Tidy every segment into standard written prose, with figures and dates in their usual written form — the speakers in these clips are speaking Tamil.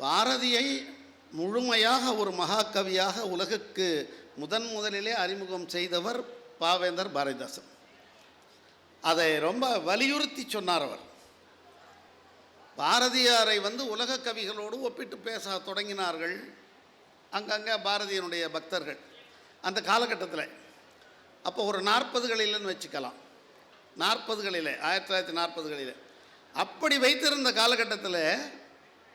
பாரதியை முழுமையாக ஒரு மகாகவியாக உலகுக்கு முதலிலே அறிமுகம் செய்தவர் பாவேந்தர் பாரதிதாசன். அதை ரொம்ப வலியுறுத்தி சொன்னார் அவர். பாரதியாரை உலக கவிகளோடு ஒப்பிட்டு பேச தொடங்கினார்கள் அங்கங்கே பாரதியினுடைய பக்தர்கள் அந்த காலகட்டத்தில். அப்போ ஒரு 40களில்னு வச்சுக்கலாம், 40களில் 1940களில் அப்படி வைத்திருந்த காலகட்டத்தில்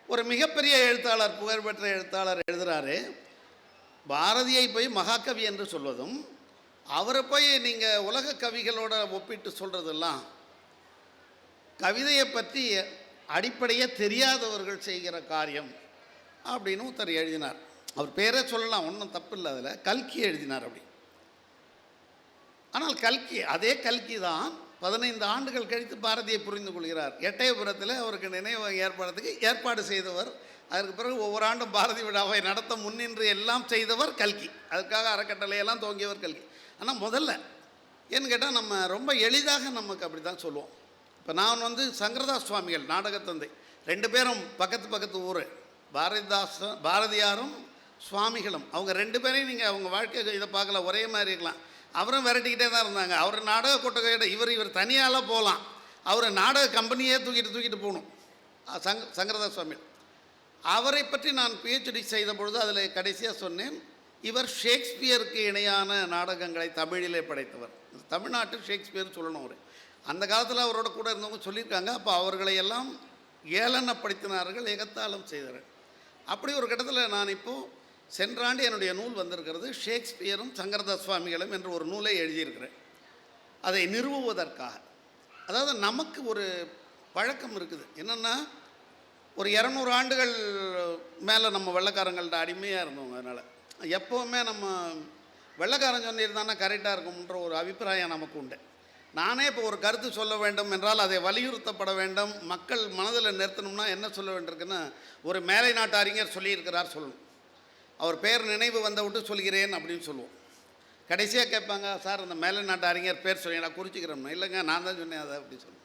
ஒரு மிகப்பெரிய எழுத்தாளர், புகழ்பெற்ற எழுத்தாளர் எழுதுகிறாரு, பாரதியை போய் மகாகவி என்று சொல்வதும் அவரை போய் நீங்கள் உலக கவிகளோட ஒப்பிட்டு சொல்கிறதெல்லாம் கவிதையை பற்றி அடிப்படையே தெரியாதவர்கள் செய்கிற காரியம் அப்படின்னு ஒருத்தர் எழுதினார். அவர் பேரே சொல்லலாம், ஒன்றும் தப்பு இல்லை, அதில் கல்கி எழுதினார் அப்படி. ஆனால் அதே கல்கி தான் 15 ஆண்டுகள் கழித்து பாரதியை புரிந்து கொள்கிறார். எட்டயபுரத்தில் அவருக்கு நினைவு ஏற்பாடு செய்தவர். அதற்கு பிறகு ஒவ்வொரு ஆண்டும் பாரதி விழாவை நடத்த முன்னின்று எல்லாம் செய்தவர் கல்கி. அதுக்காக அறக்கட்டளையெல்லாம் துவங்கியவர் கல்கி. ஆனால் முதல்ல ஏன்னு கேட்டால் நம்ம ரொம்ப எளிதாக நமக்கு அப்படி தான் சொல்லுவோம். இப்போ நான் சங்கரதாஸ் சுவாமிகள் நாடகத்தந்தை 2 பேரும் பக்கத்து ஊர், பாரதியாரும் சுவாமிகளும். அவங்க 2 பேரையும் நீங்கள் அவங்க வாழ்க்கை இதை பார்க்கல, ஒரே மாதிரி இருக்கலாம். அவரும் விரட்டிக்கிட்டே தான் இருந்தாங்க. அவர் நாடக கொட்டகையிட இவர் தனியால் போகலாம், அவர் நாடக கம்பெனியே தூக்கிட்டு போகணும். சங்கரதாஸ் சுவாமி அவரை பற்றி நான் PhD செய்த பொழுது அதில் கடைசியாக சொன்னேன், இவர் ஷேக்ஸ்பியருக்கு இணையான நாடகங்களை தமிழிலே படைத்தவர். தமிழ்நாட்டு ஷேக்ஸ்பியர் சொல்லணும். அவர் அந்த காலத்தில் அவரோட கூட இருந்தவங்க சொல்லியிருக்காங்க. அப்போ அவர்களை எல்லாம் ஏளனப்படுத்தினார்கள், எகத்தாளம் செய்தார்கள். அப்படி ஒரு கட்டத்தில் நான் இப்போது சென்ற ஆண்டு என்னுடைய நூல் வந்திருக்கிறது, ஷேக்ஸ்பியரும் சங்கரதாஸ் சுவாமிகளும் என்று ஒரு நூலை எழுதியிருக்கிறேன். அதை நிறுவுவதற்காக. அதாவது நமக்கு ஒரு பழக்கம் இருக்குது, என்னென்னா ஒரு 200 ஆண்டுகள் மேலே நம்ம வெள்ளைக்காரங்கள்ட்ட அடிமையாக இருந்தோங்க. அதனால் எப்போவுமே நம்ம வெள்ளைக்காரன் சொல்லியிருந்தானா கரெக்டாக இருக்கும்ன்ற ஒரு அபிப்பிராயம் நமக்கு உண்டு. நானே இப்போ ஒரு கருத்து சொல்ல வேண்டும் என்றால் அதை வலியுறுத்தப்பட வேண்டும், மக்கள் மனதில் நிறுத்தணும்னா என்ன சொல்ல வேண்டியிருக்குன்னா, ஒரு மேலை நாட்டு அறிஞர் சொல்லியிருக்கிறார் சொல்லணும், அவர் பேர் நினைவு வந்த விட்டு சொல்கிறேன் அப்படின்னு சொல்லுவோம். கடைசியாக கேட்பாங்க, சார் அந்த மேலை நாட்டு அறிஞர் பேர் சொல்லி நான் குறிச்சிக்கிறோம்னா, இல்லைங்க நான் தான் சொன்னேன் அதை அப்படி சொல்லுவோம்.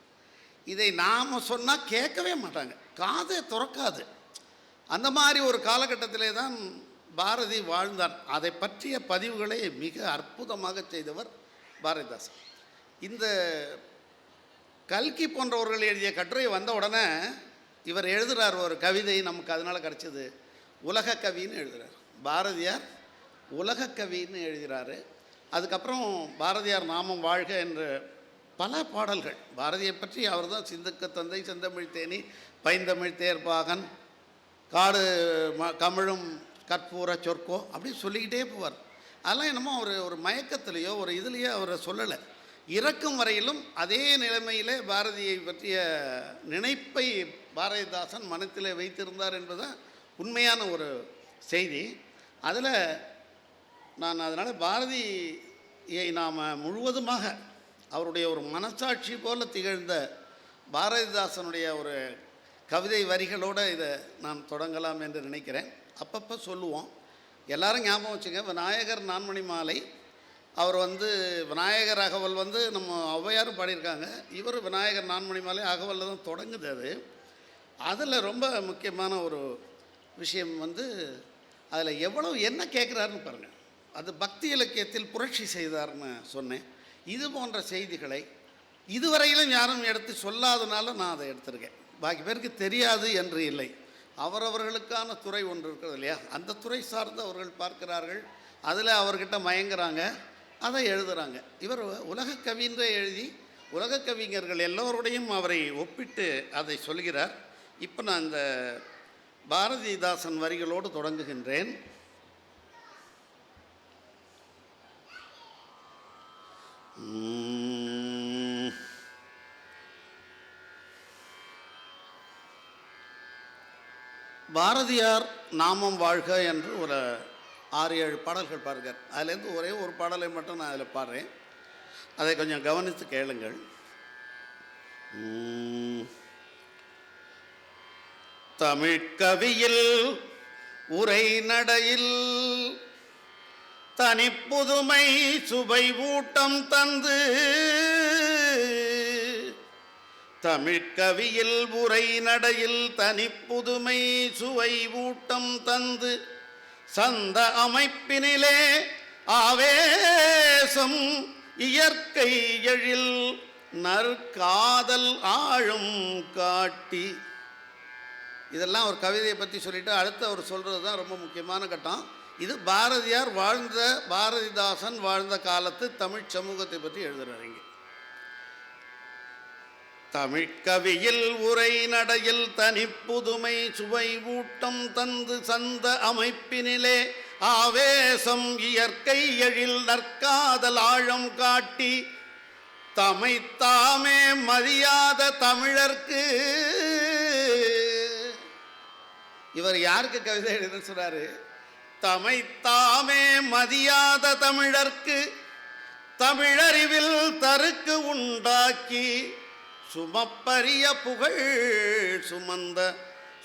இதை நாம் சொன்னால் கேட்கவே மாட்டாங்க, காதை திறக்காது. அந்த மாதிரி ஒரு காலகட்டத்திலே தான் பாரதி வாழ்ந்தார். அதை பற்றிய பதிவுகளை மிக அற்புதமாக செய்தவர் பாரதிதாசன். இந்த கல்கி போன்றவர்கள் எழுதிய கட்டுரை வந்த உடனே இவர் எழுதுகிறார் ஒரு கவிதை, நமக்கு அதனால் கிடச்சிது, உலக கவின்னு எழுதுகிறார். பாரதியார் உலக கவின்னு எழுதுகிறாரு. அதுக்கப்புறம் பாரதியார் நாமம் வாழ்க என்ற பல பாடல்கள் பாரதியை பற்றி அவர் தான் சிந்துக்க தந்தை, செந்தமிழ் தேனி, பைந்தமிழ் தேர்ப்பாகன், காடு கமிழும் கற்பூர சொற்கோ அப்படி சொல்லிக்கிட்டே போவார். அதெல்லாம் என்னமோ ஒரு மயக்கத்திலேயோ ஒரு இதுலேயோ அவரை சொல்லலை. இறக்கும் வரையிலும் அதே நிலைமையிலே பாரதியை பற்றிய நினைப்பை பாரதிதாசன் மனத்தில் வைத்திருந்தார் என்பதுதான் உண்மையான ஒரு செய்தி. அதில் நான் அதனால் பாரதியை நாம் முழுவதுமாக அவருடைய ஒரு மனசாட்சி போல திகழ்ந்த பாரதிதாசனுடைய ஒரு கவிதை வரிகளோடு இதை நான் தொடங்கலாம் என்று நினைக்கிறேன். அப்பப்போ சொல்லுவோம், எல்லாரும் ஞாபகம் வச்சுங்க. விநாயகர் நான்மணி மாலை, அவர் விநாயகர் அகவல் நம்ம ஔவையாரும் பாடியிருக்காங்க. இவர் விநாயகர் நான்மணி மாலை அகவலில் தான் தொடங்குது. அதில் ரொம்ப முக்கியமான ஒரு விஷயம் அதில் எவ்வளோ என்ன கேட்குறாருன்னு பாருங்கள். அது பக்தி இலக்கியத்தில் புரட்சி செய்தார்னு சொன்னேன். இது போன்ற செய்திகளை இதுவரையிலும் யாரும் எடுத்து சொல்லாதனால நான் அதை எடுத்திருக்கேன். பாக்கி பேருக்கு தெரியாது என்று இல்லை. அவரவர்களுக்கான துறை ஒன்று இருக்கிறது இல்லையா, அந்த துறை சார்ந்து அவர்கள் பார்க்கிறார்கள், அதில் அவர்கிட்ட மயங்குறாங்க, அதை எழுதுகிறாங்க. இவர் உலக கவின்றே எழுதி உலக கவிஞர்கள் எல்லோருடையும் அவரை ஒப்பிட்டு அதை சொல்கிறார். இப்போ நான் இந்த பாரதிதாசன் வரிகளோடு தொடங்குகின்றேன். பாரதியார் நாமம் வாழ்க என்று ஒரு 6-7 பாடல்கள் பாருங்கள். அதுலேருந்து ஒரே ஒரு பாடலை மட்டும் நான் அதில் பாடுறேன், அதை கொஞ்சம் கவனித்து கேளுங்கள். தமிழ்கவியில் உரை நடையில் தனிப்புதுமை சுவை ஊட்டம் தந்து தமிழ்கவியில் உரை நடையில் தனிப்புதுமை சுவை ஊட்டம் தந்து சந்த அமைப்பினிலே ஆவேசம் இயற்கை எழில் நற்காதல் ஆழம் காட்டி. இதெல்லாம் ஒரு கவிதையை பற்றி சொல்லிவிட்டு அடுத்து அவர் சொல்கிறது தான் ரொம்ப முக்கியமான கட்டம். இது பாரதியார் வாழ்ந்த, பாரதிதாசன் வாழ்ந்த காலத்து தமிழ் சமூகத்தை பற்றி எழுதுகிறார். இங்கே தமிழ்கவியில் உரை நடையில் தனிப்புதுமை சுவை ஊட்டம் தந்து சந்த அமைப்பினிலே ஆவேசம் இயற்கை எழில் நற்காதல் ஆழம் காட்டி தமைத்தாமே மதியாத தமிழர்க்கு. இவர் யாருக்கு கவிதை எழுதுன்னு சொல்றாரு? தமைத்தாமே மதியாத தமிழர்க்கு தமிழறிவில் தருக்கு உண்டாக்கி சுமப்பரிய புகழ் சுமந்த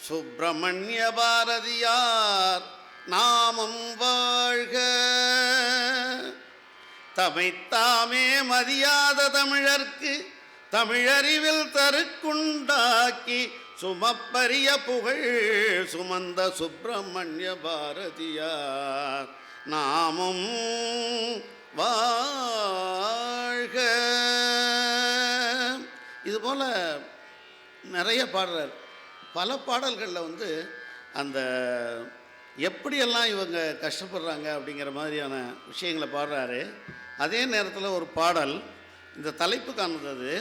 சுப்பிரமணிய பாரதியார் நாமம் வாழ்க. தமைத்தாமே மதியாத தமிழர்க்கு தமிழறிவில் தருக்குண்டாக்கி சுமப்பரிய புகழ் சுமந்த சுப்பிரமணிய பாரதியார் நாமம் வாழ்க. இதுபோல் நிறைய பாடுறார். பல பாடல்களில் அந்த எப்படியெல்லாம் இவங்க கஷ்டப்படுறாங்க அப்படிங்கிற மாதிரியான விஷயங்களை பாடுறாரு. அதே நேரத்தில் ஒரு பாடல் இந்த தலைப்புக்கானது,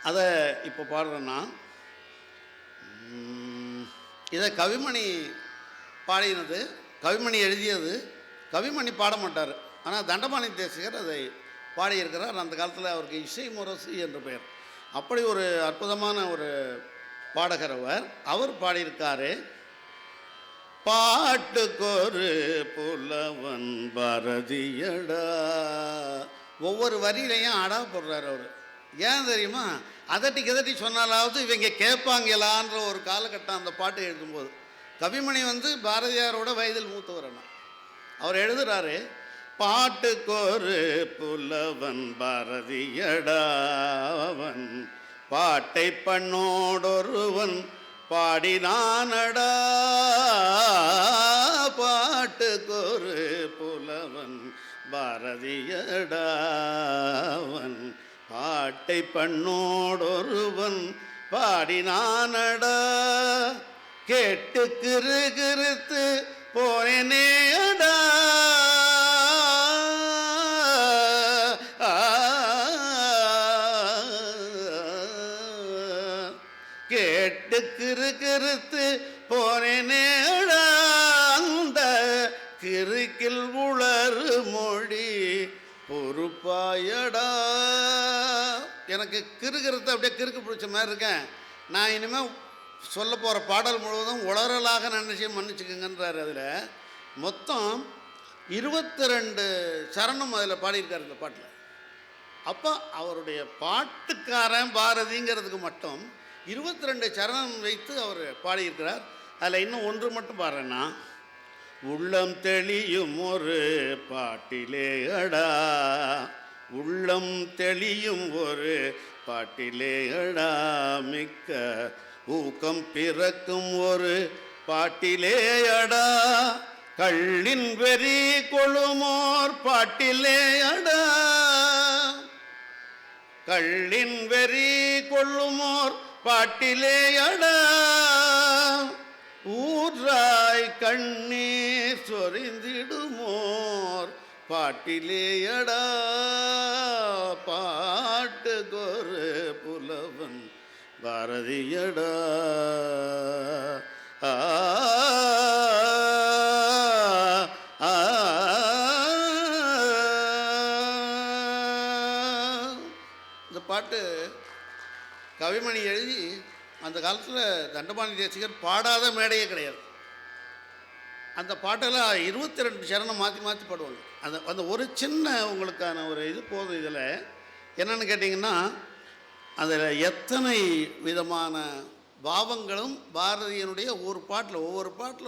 அது அதை இப்போ பாடுறேன்னா, இதை கவிமணி பாடினது, கவிமணி எழுதியது. கவிமணி பாட மாட்டார், ஆனால் தண்டபாணி தேசிகர் அதை பாடியிருக்கிறார். அந்த காலத்தில் அவருக்கு இசை முரசு என்று பெயர். அப்படி ஒரு அற்புதமான ஒரு பாடகர் அவர் பாடியிருக்காரு. பாட்டுக்கொரு புலவன் பாரதியடா. ஒவ்வொரு வரியிலையும் அடா போடுறார் அவர். ஏன் தெரியுமா? அதட்டி கதட்டி சொன்னாலாவது இவங்க கேட்பாங்களான்ற ஒரு காலகட்டம் அந்த பாட்டு எழுதும்போது. கவிமணி பாரதியாரோட வயதில் மூத்தவர். அவர் எழுதுகிறாரு, பாட்டுக்கொரு புலவன் பாரதியடாவன் பாட்டை பண்ணோடொருவன் பாடினானடா. பாட்டுக்கொரு புலவன் பாரதியடாவன் பாட்டை பண்ணோடொருவன் பாடினானடா. கேட்டு கிறுகிறுத்து போனேனேடா. கேட்டு கிறுகிறுத்து போனேனேடா. அந்த கிறுக்கில் உளறு மொழி பொறுப்பாயடா. எனக்கு கிறுகிறுத்து அப்படியே கிறுக்கு பிடிச்ச மாதிரி இருக்கேன். நான் இனிமேல் சொல்ல போகிற பாடல் முழுவதும் உளறலாக நினச்சி மன்னிச்சுக்குங்கன்றார். அதில் மொத்தம் 22 சரணம் அதில் பாடியிருக்கார் இந்த பாட்டில். அப்போ அவருடைய பாட்டுக்காரன் பாரதிங்கிறதுக்கு மட்டும் 22 சரணம் வைத்து அவர் பாடியிருக்கிறார். அதில் இன்னும் ஒன்று மட்டும் பாடுறேன்னா, உள்ளம் தெளியும் ஒரு பாட்டிலே அடா. உள்ளம் தெளியும் ஒரு பாட்டிலே அடா. மிக்க ஊக்கம் பிறக்கும் ஒரு பாட்டிலே அடா. கள்ளின் வெறி கொழுமோர் பாட்டிலே அடா. கள்ளின் வெறி கொள்ளுமோர் பாட்டிலே அடா. ஊராய் கண்ணீர் சொரிந்திடுமோர் பாட்டிலே அடா. பாட்டுக்கொரு புலவன் பாரதியடா. ஆ இந்த பாட்டு கவிமணி எழுதி அந்த காலத்தில் தண்டபாணி தேசிகர் பாடாத மேடையே கிடையாது. அந்த பாட்டில் 22 சரணம் மாற்றி மாற்றி பாடுவாங்க. அந்த ஒரு சின்ன உங்களுக்கான ஒரு இது போதும். இதில் என்னென்னு கேட்டிங்கன்னா, அதில் எத்தனை விதமான பாவங்களும் பாரதியினுடைய ஒவ்வொரு பாட்டில்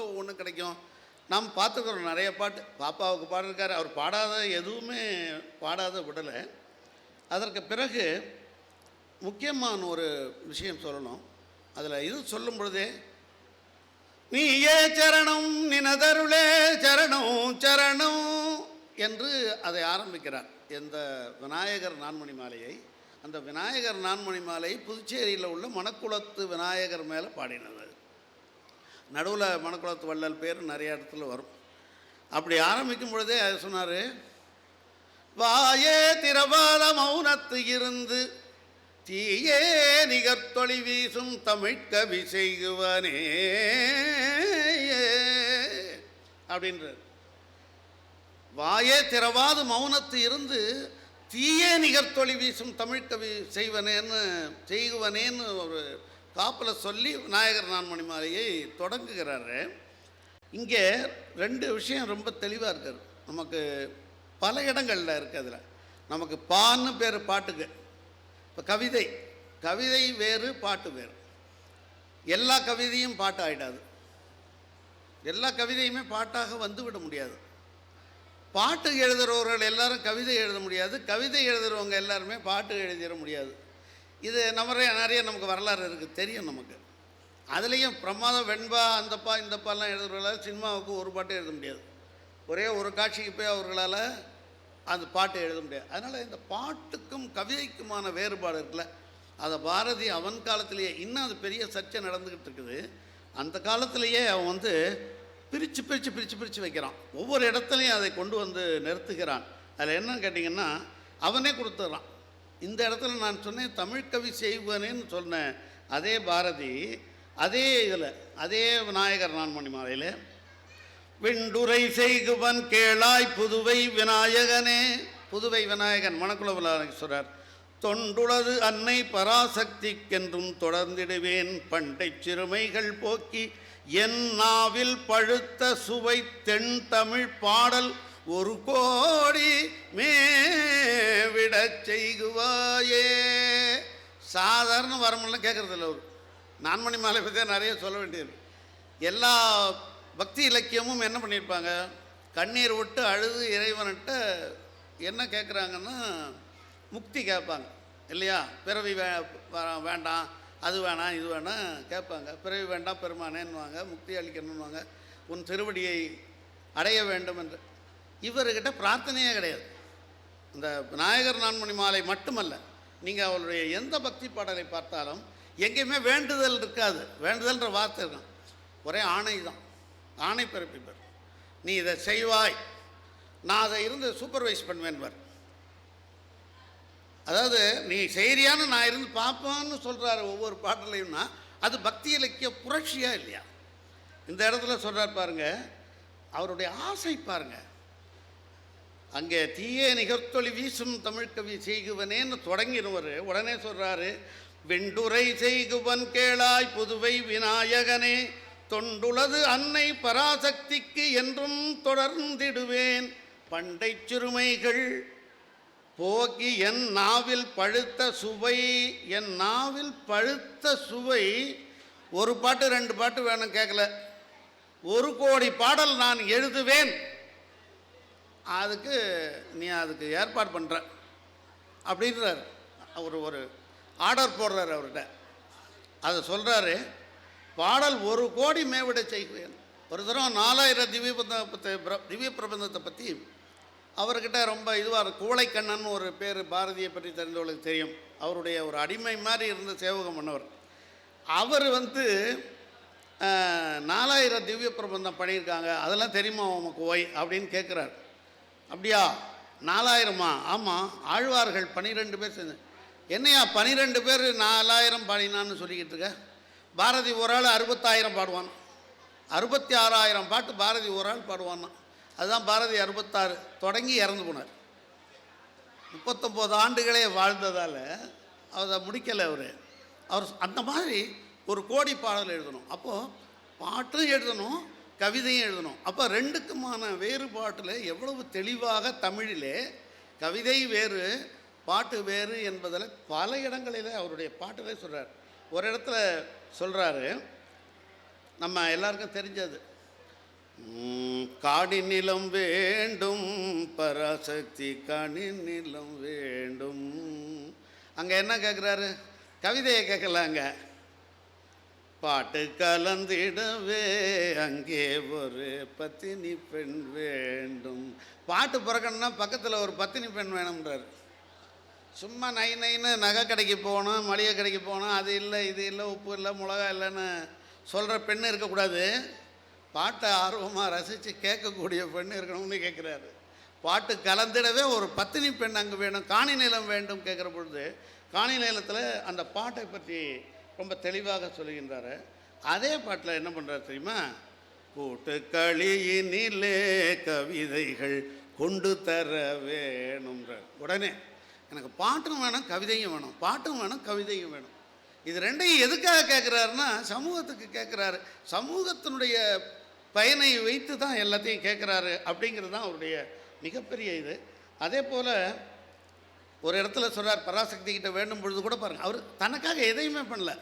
ஒவ்வொன்று கிடைக்கும். நாம் பார்த்துக்கிறோம் நிறைய பாட்டு. பாப்பாவுக்கு பாடிருக்காரு, அவர் பாடாத எதுவுமே பாடாத விடலை. அதற்கு பிறகு முக்கியமான ஒரு விஷயம் சொல்லணும். அதில் இது சொல்லும் பொழுதே, நீயே சரணம் நினதருளே சரணம் சரணம் என்று அதை ஆரம்பிக்கிறார். எந்த விநாயகர் நான்மணி மாலையை, அந்த விநாயகர் நான்மணி மாலை புதுச்சேரியில் உள்ள மணக்குளத்து விநாயகர் மேலே பாடினது. நடுவில் மணக்குளத்து வள்ளல் பேர் நிறைய இடத்துல வரும். அப்படி ஆரம்பிக்கும் பொழுதே அது சொன்னார், வாயே திரவாத மௌனத்து இருந்து தீயே நிகர்த்தொளி வீசும் தமிழ்கவி செய்குவனே அப்படின்றார். வாயே திரவாது மௌனத்து இருந்து தீயே நிகர்த்தொளி வீசும் தமிழ்கவி செய்குவனேன்னு ஒரு காப்பில் சொல்லி விநாயகர் நான்மணி மாலையை தொடங்குகிறாரு. இங்கே ரெண்டு விஷயம் ரொம்ப தெளிவாக இருக்கார். நமக்கு பல இடங்களில் இருக்குது. அதில் நமக்கு பான்னு பேர் பாட்டுக்கு. இப்போ கவிதை வேறு பாட்டு வேறு. எல்லா கவிதையும் பாட்டு ஆகிடாது. எல்லா கவிதையுமே பாட்டாக வந்து விட முடியாது. பாட்டு எழுதுகிறவர்கள் எல்லாரும் கவிதை எழுத முடியாது. கவிதை எழுதுகிறவங்க எல்லாருமே பாட்டு எழுதிட முடியாது. இது நிறைய நமக்கு வரலாறு இருக்குது, தெரியும் நமக்கு. அதுலேயும் பிரமாதம் வெண்பா அந்தப்பா இந்தப்பாலாம் எழுதுறவங்களால் சினிமாவுக்கு ஒரு பாட்டு எழுத முடியாது. ஒரே ஒரு காட்சிக்கு போய் அவர்களால் அந்த பாட்டு எழுத முடியாது. அதனால் இந்த பாட்டுக்கும் கவிதைக்குமான வேறுபாடு இருக்குல்ல, அதை பாரதி அவன் காலத்திலேயே, இன்னும் அது பெரிய சர்ச்சை நடந்துக்கிட்டு இருக்குது. அந்த காலத்திலேயே அவன் பிரித்து வைக்கிறான். ஒவ்வொரு இடத்துலையும் அதை கொண்டு வந்து நிறுத்துகிறான். அதில் என்னன்னு கேட்டிங்கன்னா, அவனே கொடுத்துட்றான். இந்த இடத்துல நான் சொன்னேன் தமிழ்கவி செய்வனேன்னு சொன்னேன். அதே பாரதி அதே இதில் அதே விநாயகர் நான்மணி மாலையில் விண்டுரை செய்குவன் கேளாய் புதுவை விநாயகனே, புதுவை விநாயகன் மணக்குள விநாயகர் தொண்டுளது அன்னை பராசக்திக்கென்றும் தொடர்ந்திடுவேன் பண்டை சிறுமைகள் போக்கி என் நாவில் பழுத்த சுவை தென் தமிழ் பாடல் ஒரு கோடி மேவிடச் செய்குவாயே. சாதாரண வரமெல்லாம் கேட்குறதில்ல. ஒரு நான்மணி மாலை பற்றி நிறைய சொல்ல வேண்டியது. எல்லா பக்தி இலக்கியமும் என்ன பண்ணியிருப்பாங்க, கண்ணீர் விட்டு அழுது இறைவன்கிட்ட என்ன கேட்குறாங்கன்னா முக்தி கேட்பாங்க இல்லையா. பிறவி வேண்டாம், அது வேணாம், இது வேணாம் கேட்பாங்க. பிறவி வேண்டாம் பெருமானேன்னுவாங்க, முக்தி அளிக்கணுன்னுவாங்க, உன் திருவடியை அடைய வேண்டும் என்று. இவர்கிட்ட பிரார்த்தனையே கிடையாது. இந்த விநாயகர் நான்மணி மாலை மட்டுமல்ல, நீங்கள் அவருடைய எந்த பக்தி பாடலை பார்த்தாலும் எங்கேயுமே வேண்டுதல் இருக்காது. வேண்டுதல்ன்ற வார்த்தை இருக்கும், ஒரே ஆணை தான். ஆணை பிறப்பிப்பார், நீ இதை செய்வாய், நான் அதை இருந்து சூப்பர்வைஸ் பண்ணுவேன்பார். அதாவது நீ செய்கிறியான்னு நான் இருந்து பார்ப்பேன்னு சொல்கிறாரு ஒவ்வொரு பாடலையும்னா அது பக்தி இலக்கிய புரட்சியா இல்லையா. இந்த இடத்துல சொல்கிறார் பாருங்க, அவருடைய ஆசை பாருங்க. அங்கே தீயே நிகர்த்தொளி வீசும் தமிழ்கவி செய்குவனேன்னு தொடங்கினவர் உடனே சொல்கிறாரு, வெண்டுரை செய்குவன் கேளாய் புதுவை விநாயகனே, தொண்டுளது அன்னை பராசக்திக்கு என்றும் தொடர்ந்திடுவேன் பண்டை சிறுமைகள் போக்கி என் நாவில் பழுத்த சுவை. என் நாவில் பழுத்த சுவை. ஒரு பாட்டு ரெண்டு பாட்டு வேணும் கேட்கல, 1 கோடி பாடல் நான் எழுதுவேன், அதுக்கு நீ அதுக்கு ஏற்பாடு பண்ணுற அப்படின்றார். ஒரு ஆர்டர் போடுறாரு அவர்கிட்ட. அதை சொல்கிறாரு, பாடல் 1 கோடி மேவிட செய்வேன். ஒரு தரம் 4000 திவ்ய பிரபந்தத்தை பற்றி அவர்கிட்ட ரொம்ப இதுவாக, கூளைக்கண்ணன் ஒரு பேர் பாரதியை பற்றி தெரிந்தவர்களுக்கு தெரியும். அவருடைய ஒரு அடிமை மாதிரி இருந்த சேவகம் பண்ணவர். அவர் 4000 திவ்ய பிரபந்தம் பண்ணியிருக்காங்க, அதெல்லாம் தெரியுமா உமக்கு ஓய் அப்படின்னு கேட்குறார். அப்படியா 4000மா? ஆமாம், ஆழ்வார்கள் 12 பேர் செஞ்சு. என்னையா 12 பேர் 4000 பாடினான்னு சொல்லிக்கிட்டு இருக்க? பாரதி ஒரு ஆள் 60000 பாடுவான், 66000 பாட்டு பாரதி ஒரு ஆள் பாடுவான்னா. அதுதான் பாரதி 66 தொடங்கி இறந்து போனார். 39 ஆண்டுகளே வாழ்ந்ததால் அதை முடிக்கலை அவர் அந்த மாதிரி 1 கோடி பாடல் எழுதணும். அப்போது பாட்டும் எழுதணும், கவிதையும் எழுதணும். அப்போ ரெண்டுக்குமான வேறுபாட்டில் எவ்வளவு தெளிவாக தமிழிலே கவிதை வேறு பாட்டு வேறு என்பதில் பல இடங்களில் அவருடைய பாட்டிலே சொல்கிறார். ஒரு இடத்துல சொல்கிறாரு, நம்ம எல்லாருக்கும் தெரிஞ்சது, காணின் நிலம் வேண்டும் பராசக்தி காணின் நிலம் வேண்டும். அங்கே என்ன கேட்குறாரு, கவிதையை கேட்கலாங்க. பாட்டு கலந்திடவே அங்கே ஒரு பத்தினி பெண் வேண்டும். பாட்டு பிறக்கணும்னா பக்கத்தில் ஒரு பத்தினி பெண் வேணும்ன்றார். சும்மா நைன்னு நகை கடைக்கு போகணும், மளிகை கடைக்கு போகணும், அது இல்லை இது இல்லை உப்பு இல்லை மிளகா இல்லைன்னு சொல்கிற பெண்ணு இருக்கக்கூடாது. பாட்டை ஆர்வமாக ரசித்து கேட்கக்கூடிய பெண் இருக்கணும்னு கேட்குறாரு. பாட்டு கலந்திடவே ஒரு பத்தினி பெண் அங்கே வேணும், காணி நிலம் வேண்டும் கேட்குற பொழுது காணி நிலத்தில் அந்த பாட்டை பற்றி ரொம்ப தெளிவாக சொல்லுகின்றார். அதே பாட்டில் என்ன பண்ணுறாரு தெரியுமா? கூட்டுக்களியினிலே கவிதைகள் கொண்டு தர வேணும்ன்றார். உடனே எனக்கு பாட்டும் வேணும் கவிதையும் வேணும், பாட்டும் வேணும் கவிதையும் வேணும். இது ரெண்டையும் எதுக்காக கேட்குறாருன்னா சமூகத்துக்கு கேட்குறாரு. சமூகத்தினுடைய பயனை வைத்து தான் எல்லாத்தையும் கேட்குறாரு அப்படிங்கிறது தான் அவருடைய மிகப்பெரிய இது. அதே போல் ஒரு இடத்துல சொல்கிறார், பராசக்தி கிட்ட வேண்டும் பொழுது கூட பாருங்கள், அவர் தனக்காக எதையுமே பண்ணல.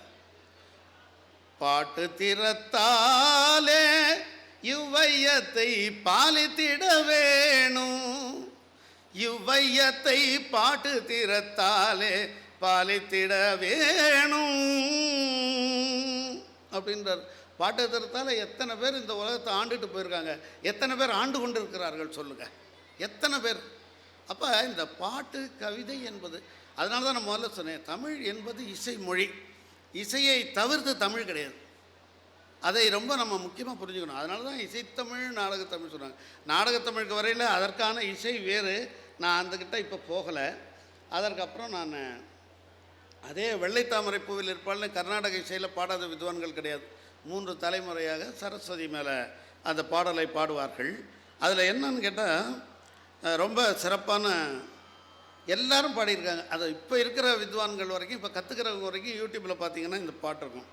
பாட்டு திறத்தாலே இவ்வையத்தை பாலித்திட வேணும், இவ்வையத்தை பாட்டு திறத்தாலே பாலித்திட வேணும் அப்படின்றார். பாட்டு திறத்தால எத்தனை பேர் இந்த உலகத்தை ஆண்டுட்டு போயிருக்காங்க, எத்தனை பேர் ஆண்டு கொண்டு இருக்கிறார்கள் சொல்லுங்கள், எத்தனை பேர். அப்போ இந்த பாட்டு கவிதை என்பது, அதனால தான் நான் முதல்ல சொன்னேன், தமிழ் என்பது இசை மொழி. இசையை தவிர்த்து தமிழ் கிடையாது. அதை ரொம்ப நம்ம முக்கியமாக புரிஞ்சுக்கணும். அதனால தான் இசைத்தமிழ் நாடகத்தமிழ் சொன்னாங்க. நாடகத்தமிழுக்கு வரையில் அதற்கான இசை வேறு. நான் அந்தக்கிட்ட இப்போ போகலை. அதற்கப்புறம் நான் அதே வெள்ளைத்தாமரை பூவில் இருப்பாள்னு கர்நாடக இசையில் பாடாத வித்வான்கள் கிடையாது. 3 தலைமுறையாக சரஸ்வதி மேலே அந்த பாடலை பாடுவார்கள். அதில் என்னன்னு கேட்டால் ரொம்ப சிறப்பான எல்லாரும் பாடியிருக்காங்க. அதை இப்போ இருக்கிற வித்வான்கள் வரைக்கும், இப்போ கற்றுக்கிறவங்க வரைக்கும் யூடியூப்பில் பார்த்தீங்கன்னா இந்த பாட்டு இருக்கும்.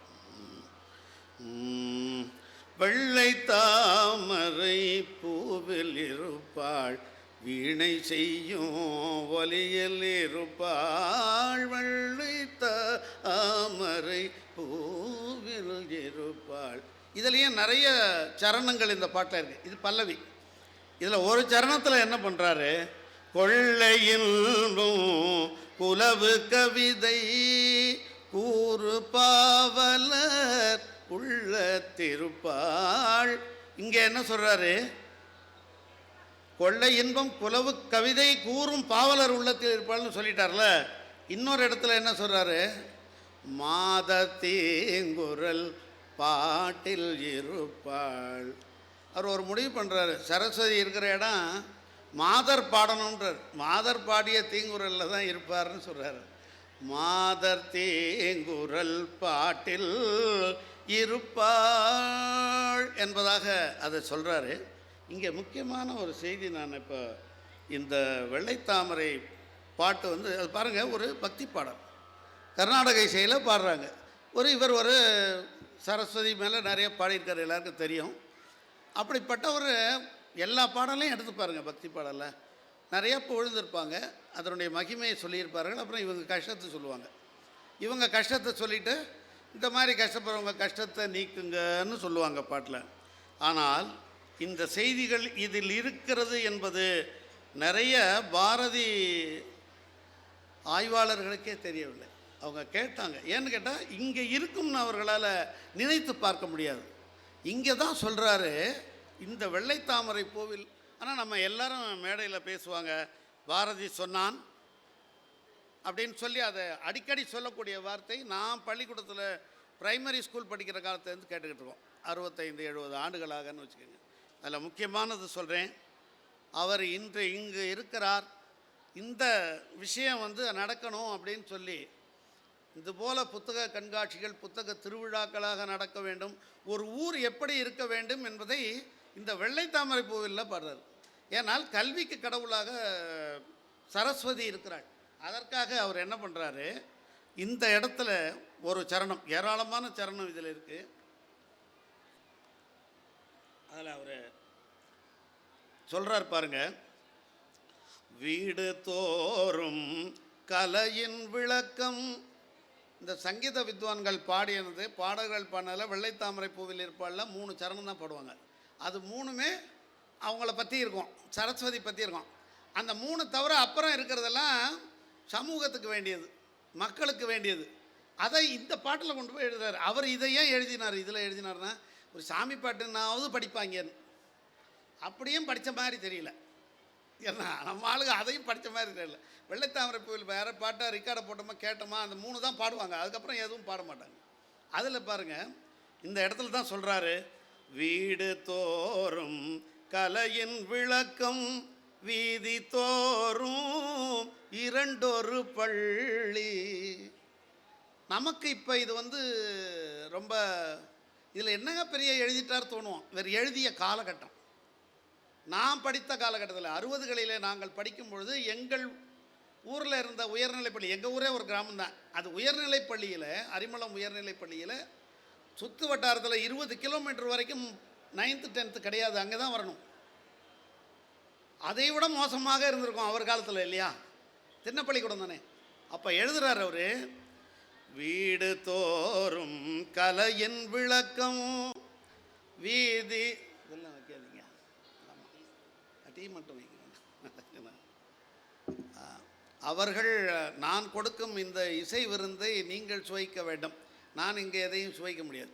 வெள்ளை தாமரை பூவில் இருப்பாள், வீணை செய்யும் ஒலியில் இருப்பாள், வெள்ளை தாமரை பூவில் இருப்பாள். இதுலேயே நிறைய சரணங்கள் இந்த பாட்டில் இருக்குது. இது பல்லவி. இதில் ஒரு சரணத்தில் என்ன பண்ணுறாரு, கொள்ளையிலும் புலவு கவிதை கூறு பாவலர் உள்ள திருப்பாள். இங்கே என்ன சொல்கிறாரு, கொள்ளை இன்பம் குலவு கவிதை கூறும் பாவலர் உள்ளத்தில் இருப்பாள்னு சொல்லிட்டார்ல. இன்னொரு இடத்துல என்ன சொல்கிறாரு, மாதத்தீங்குரல் பாட்டில் இருப்பாள். அவர் ஒரு முடிவு பண்ணுறாரு, சரஸ்வதி இருக்கிற இடம் மாதர் பாடணுன்றார். மாதர் பாடிய தீங்குரலில் தான் இருப்பார்னு சொல்கிறாரு. மாதர் தீங்குரல் பாட்டில் இருப்பாள் என்பதாக அதை சொல்கிறாரு. இங்கே முக்கியமான ஒரு செய்தி, நான் இப்போ இந்த வெள்ளைத்தாமரை பாட்டு வந்து அது பாருங்கள், ஒரு பக்தி பாடல் கர்நாடக இசையில் பாடுறாங்க. இவர் ஒரு சரஸ்வதி மேலே நிறைய பாடியிருக்கார், எல்லாருக்கும் தெரியும். அப்படிப்பட்ட ஒரு எல்லா பாடலையும் எடுத்து பாருங்கள். பக்தி பாடலில் நிறையா பொழுதுருப்பாங்க, அதனுடைய மகிமையை சொல்லியிருப்பார்கள். அப்புறம் இவங்க கஷ்டத்தை சொல்லுவாங்க. இவங்க கஷ்டத்தை சொல்லிவிட்டு இந்த மாதிரி கஷ்டப்படுறவங்க கஷ்டத்தை நீக்குங்கன்னு சொல்லுவாங்க பாட்டில். ஆனால் இந்த செய்திகள் இதில் இருக்கிறது என்பது நிறைய பாரதி ஆய்வாளர்களுக்கே தெரியவில்லை. அவங்க கேட்டாங்க, ஏன்னு கேட்டால் இங்கே இருக்கும்னு அவர்களால் நினைத்து பார்க்க முடியாது. இங்கே தான் சொல்கிறாரு இந்த வெள்ளைத்தாமரை பூவில். ஆனால் நம்ம எல்லாரும் மேடையில் பேசுவாங்க, பாரதி சொன்னான் அப்படின்னு சொல்லி அதை அடிக்கடி சொல்லக்கூடிய வார்த்தை. நான் பள்ளிக்கூடத்தில் ப்ரைமரி ஸ்கூல் படிக்கிற காலத்துலேருந்து கேட்டுக்கிட்டு இருக்கோம், 65-70 ஆண்டுகளாகன்னு வச்சுக்கோங்க. அதில் முக்கியமானது சொல்கிறேன், அவர் இன்று இங்கு இருக்கிறார், இந்த விஷயம் வந்து நடக்கணும் அப்படின்னு சொல்லி இதுபோல் புத்தக கண்காட்சிகள் புத்தக திருவிழாக்களாக நடக்க வேண்டும், ஒரு ஊர் எப்படி இருக்க வேண்டும் என்பதை இந்த வெள்ளைத்தாமரை பூவில் பாடுறார். ஏன்னால் கல்விக்கு கடவுளாக சரஸ்வதி இருக்கிறாள். அதற்காக அவர் என்ன பண்ணுறாரு, இந்த இடத்துல ஒரு சரணம், ஏராளமான சரணம் இதில் இருக்குது. அதில் அவர் சொல்கிறார் பாருங்க, வீடு தோறும் கலையின் விளக்கம். இந்த சங்கீத வித்வான்கள் பாடியது, பாடல்கள் பாடினதில் வெள்ளைத்தாமரை பூவில் இருப்பாளில் 3 சரணம் தான் பாடுவாங்க. அது 3மே அவங்கள பற்றி இருக்கும், சரஸ்வதி பற்றி இருக்கும். அந்த 3 தவிர அப்புறம் இருக்கிறதெல்லாம் சமூகத்துக்கு வேண்டியது, மக்களுக்கு வேண்டியது. அதை இந்த பாட்டில் கொண்டு போய் எழுதுறாரு. அவர் இதை ஏன் எழுதினார், இதில் எழுதினார்னா ஒரு சாமி பாட்டுன்னாவது படிப்பாங்கன்னு. அப்படியும் படித்த மாதிரி தெரியல. ஏன்னா நம்ம ஆளுங்க அதையும் படித்த மாதிரி தெரியல. வெள்ளைத்தாமரை பூவில் வேறு பாட்டை ரெக்கார்டை போட்டோமா கேட்டோமா அந்த 3 தான் பாடுவாங்க, அதுக்கப்புறம் எதுவும் பாட மாட்டாங்க. அதில் பாருங்கள், இந்த இடத்துல தான் சொல்கிறாரு, வீடு தோறும் கலையின் விளக்கம் வீதி தோறும் இரண்டொரு பள்ளி. நமக்கு இப்போ இது ரொம்ப இதில் என்னங்க பெரிய எழுதிட்டார் தோணுவோம். இவர் எழுதிய காலகட்டம், நான் படித்த காலகட்டத்தில் 60களிலே நாங்கள் படிக்கும் பொழுது எங்கள் ஊரில் இருந்த உயர்நிலைப்பள்ளி, எங்கள் ஊரே ஒரு கிராமம் தான், அது உயர்நிலைப்பள்ளியில், அரிமளம் உயர்நிலைப்பள்ளியில் சுற்று வட்டாரத்தில் 20 கிலோமீட்டர் வரைக்கும் 9th 10th கிடையாது, அங்கே தான் வரணும். அதை விட மோசமாக இருந்திருக்கும் அவர் காலத்தில் இல்லையா? திண்ணப்பள்ளிக்கூடம் தானே. அப்போ எழுதுகிறார் அவர், வீடு தோறும் கலையின் விளக்கம் வீதி, இதெல்லாம் வைக்காதீங்க, டீ மட்டும் வைக்க. அவர்கள் நான் கொடுக்கும் இந்த இசை விருந்தை நீங்கள் சுவைக்க வேண்டும், நான் இங்கே எதையும் சுவைக்க முடியாது,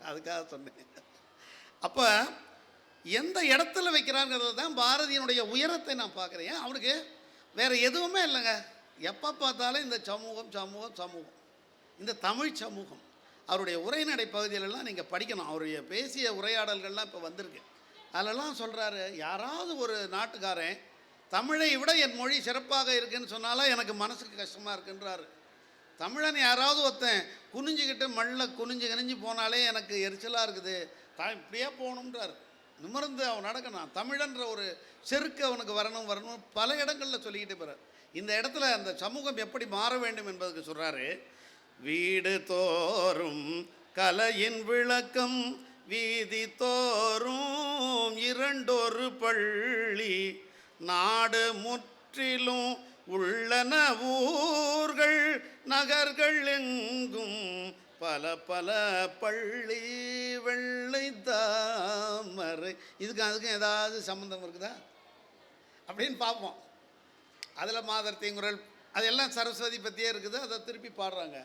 அதுக்காக சொன்னேன். அப்போ எந்த இடத்துல வைக்கிறாங்கிறது தான் பாரதியினுடைய உயரத்தை நான் பார்க்குறேன். அவனுக்கு வேறு எதுவுமே இல்லைங்க. எப்போ பார்த்தாலும் இந்த சமூகம் சமூகம் சமூகம், இந்த தமிழ் சமூகம். அவருடைய உரைநடை பகுதியிலெல்லாம் நீங்கள் படிக்கணும். அவருடைய பேசிய உரையாடல்கள்லாம் இப்போ வந்திருக்கு. அதிலெல்லாம் சொல்கிறாரு, யாராவது ஒரு நாட்டுக்காரன் தமிழை விட என் மொழி சிறப்பாக இருக்குன்னு சொன்னாலும் எனக்கு மனசுக்கு கஷ்டமாக இருக்குன்றாரு. தமிழன் யாராவது ஒருத்தன் குனிஞ்சிக்கிட்டு மல்ல குனிஞ்சு கனிஞ்சு போனாலே எனக்கு எரிச்சலாக இருக்குது, இப்படியே போகணுன்றார். நிமிர்ந்து அவன் நடக்கணும், தமிழன்ற ஒரு செருக்கு அவனுக்கு வரணும் வரணும் பல இடங்களில் சொல்லிக்கிட்டு போகிறார். இந்த இடத்துல அந்த சமூகம் எப்படி மாற வேண்டும் என்பதுக்கு சொல்கிறாரு, வீடு தோறும் கலையின் விளக்கம் வீதி தோறும் இரண்டொரு பள்ளி நாடு முற்றிலும் உள்ளன ஊர்கள் நகர்கள் எங்கும் பல பல பள்ளி வெள்ளை தாமரை. அதுக்கும் ஏதாவது சம்மந்தம் இருக்குதா அப்படின்னு பார்ப்போம். அதில் மாதர் தீங்குரல் அதெல்லாம் சரஸ்வதி பற்றியே இருக்குது, அதை திருப்பி பாடுறாங்க.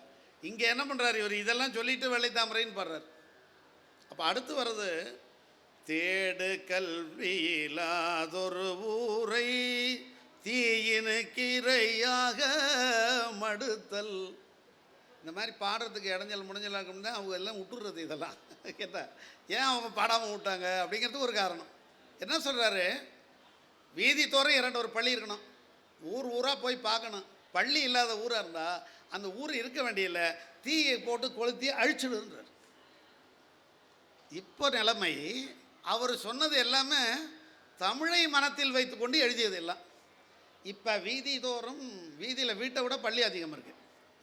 இங்கே என்ன பண்ணுறாரு இவர், இதெல்லாம் சொல்லிவிட்டு வெள்ளை தாமரைன்னு பாடுறார். அப்போ அடுத்து வர்றது, தேடு கல்வியிலாதொரு ஊரை தீயினு கீரையாக மடுத்தல். இந்த மாதிரி பாடுறதுக்கு இடைஞ்சல் முடிஞ்சலாக்கும் தான் அவங்க எல்லாம் விட்டுடுறது. இதெல்லாம் கேட்டால் ஏன் அவங்க பாடாமல் விட்டாங்க அப்படிங்கிறதுக்கு ஒரு காரணம். என்ன சொல்கிறாரு, வீதி தோறும் 2 ஒரு பள்ளி இருக்கணும், ஊர் ஊராக போய் பார்க்கணும். பள்ளி இல்லாத ஊராக இருந்தால் அந்த ஊர் இருக்க வேண்டியதில்லை, தீயை போட்டு கொளுத்தி அழிச்சிடுன்றார். இப்போ நிலைமை, அவர் சொன்னது எல்லாமே தமிழை மனத்தில் வைத்து கொண்டு எழுதியது எல்லாம். இப்போ வீதி தோறும், வீதியில் வீட்டை விட பள்ளி அதிகம் இருக்குது.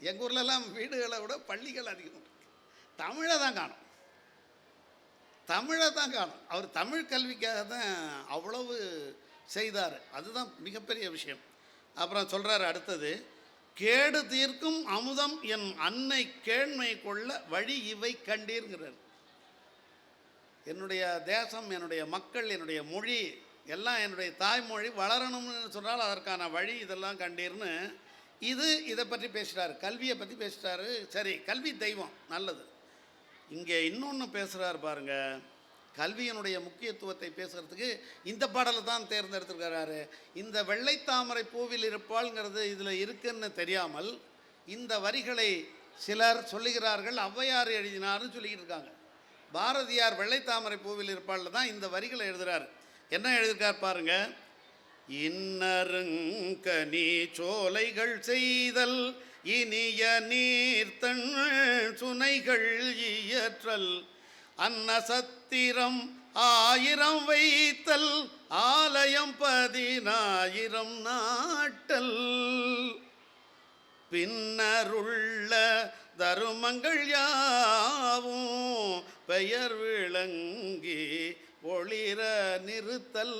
எங்கள் ஊர்லெல்லாம் வீடுகளை விட பள்ளிகள் அதிகம் இருக்குது. தமிழை தான் காணும், தமிழை தான் காணும். அவர் தமிழ் கல்விக்காக தான் அவ்வளவு செய்தார், அதுதான் மிகப்பெரிய விஷயம். அப்புறம் சொல்கிறார் அடுத்தது, கேடு தீர்க்கும் அமுதம் என் அன்னை கேண்மை கொள்ள வழி இவை கண்டீர்ங்கிறார். என்னுடைய தேசம், என்னுடைய மக்கள், என்னுடைய மொழி எல்லாம், என்னுடைய தாய்மொழி வளரணும்னு சொன்னால் அதற்கான வழி இதெல்லாம் கண்டீர்னு இதை பற்றி பேசுகிறாரு, கல்வியை பற்றி பேசுகிறாரு. சரி, கல்வி தெய்வம் நல்லது. இங்கே இன்னொன்று பேசுகிறார் பாருங்கள், கல்வியினுடைய முக்கியத்துவத்தை பேசுகிறதுக்கு இந்த பாடலை தான் தேர்ந்தெடுத்துருக்கிறாரு. இந்த வெள்ளைத்தாமரை பூவில் இருப்பாள்ங்கிறது இதில் இருக்குன்னு தெரியாமல் இந்த வரிகளை சிலர் சொல்லுகிறார்கள், ஔவையார் எழுதினார்னு சொல்லிக்கிட்டு இருக்காங்க. பாரதியார் வெள்ளைத்தாமரை பூவில் இருப்பாளில் தான் இந்த வரிகளை எழுதுகிறார். என்ன எழுதியிருக்கார் பாருங்க, இன்னருங்கனி சோலைகள் செய்தல் இனிய நீர்த்தன் சுனைகள் இயற்றல் அன்னசத்திரம் 1000 வைத்தல் ஆலயம் 10000 நாட்டல் பின்னருள்ள தருமங்கள் யாவும் பெயர் விளங்கி ஒளிர நிறுத்தல்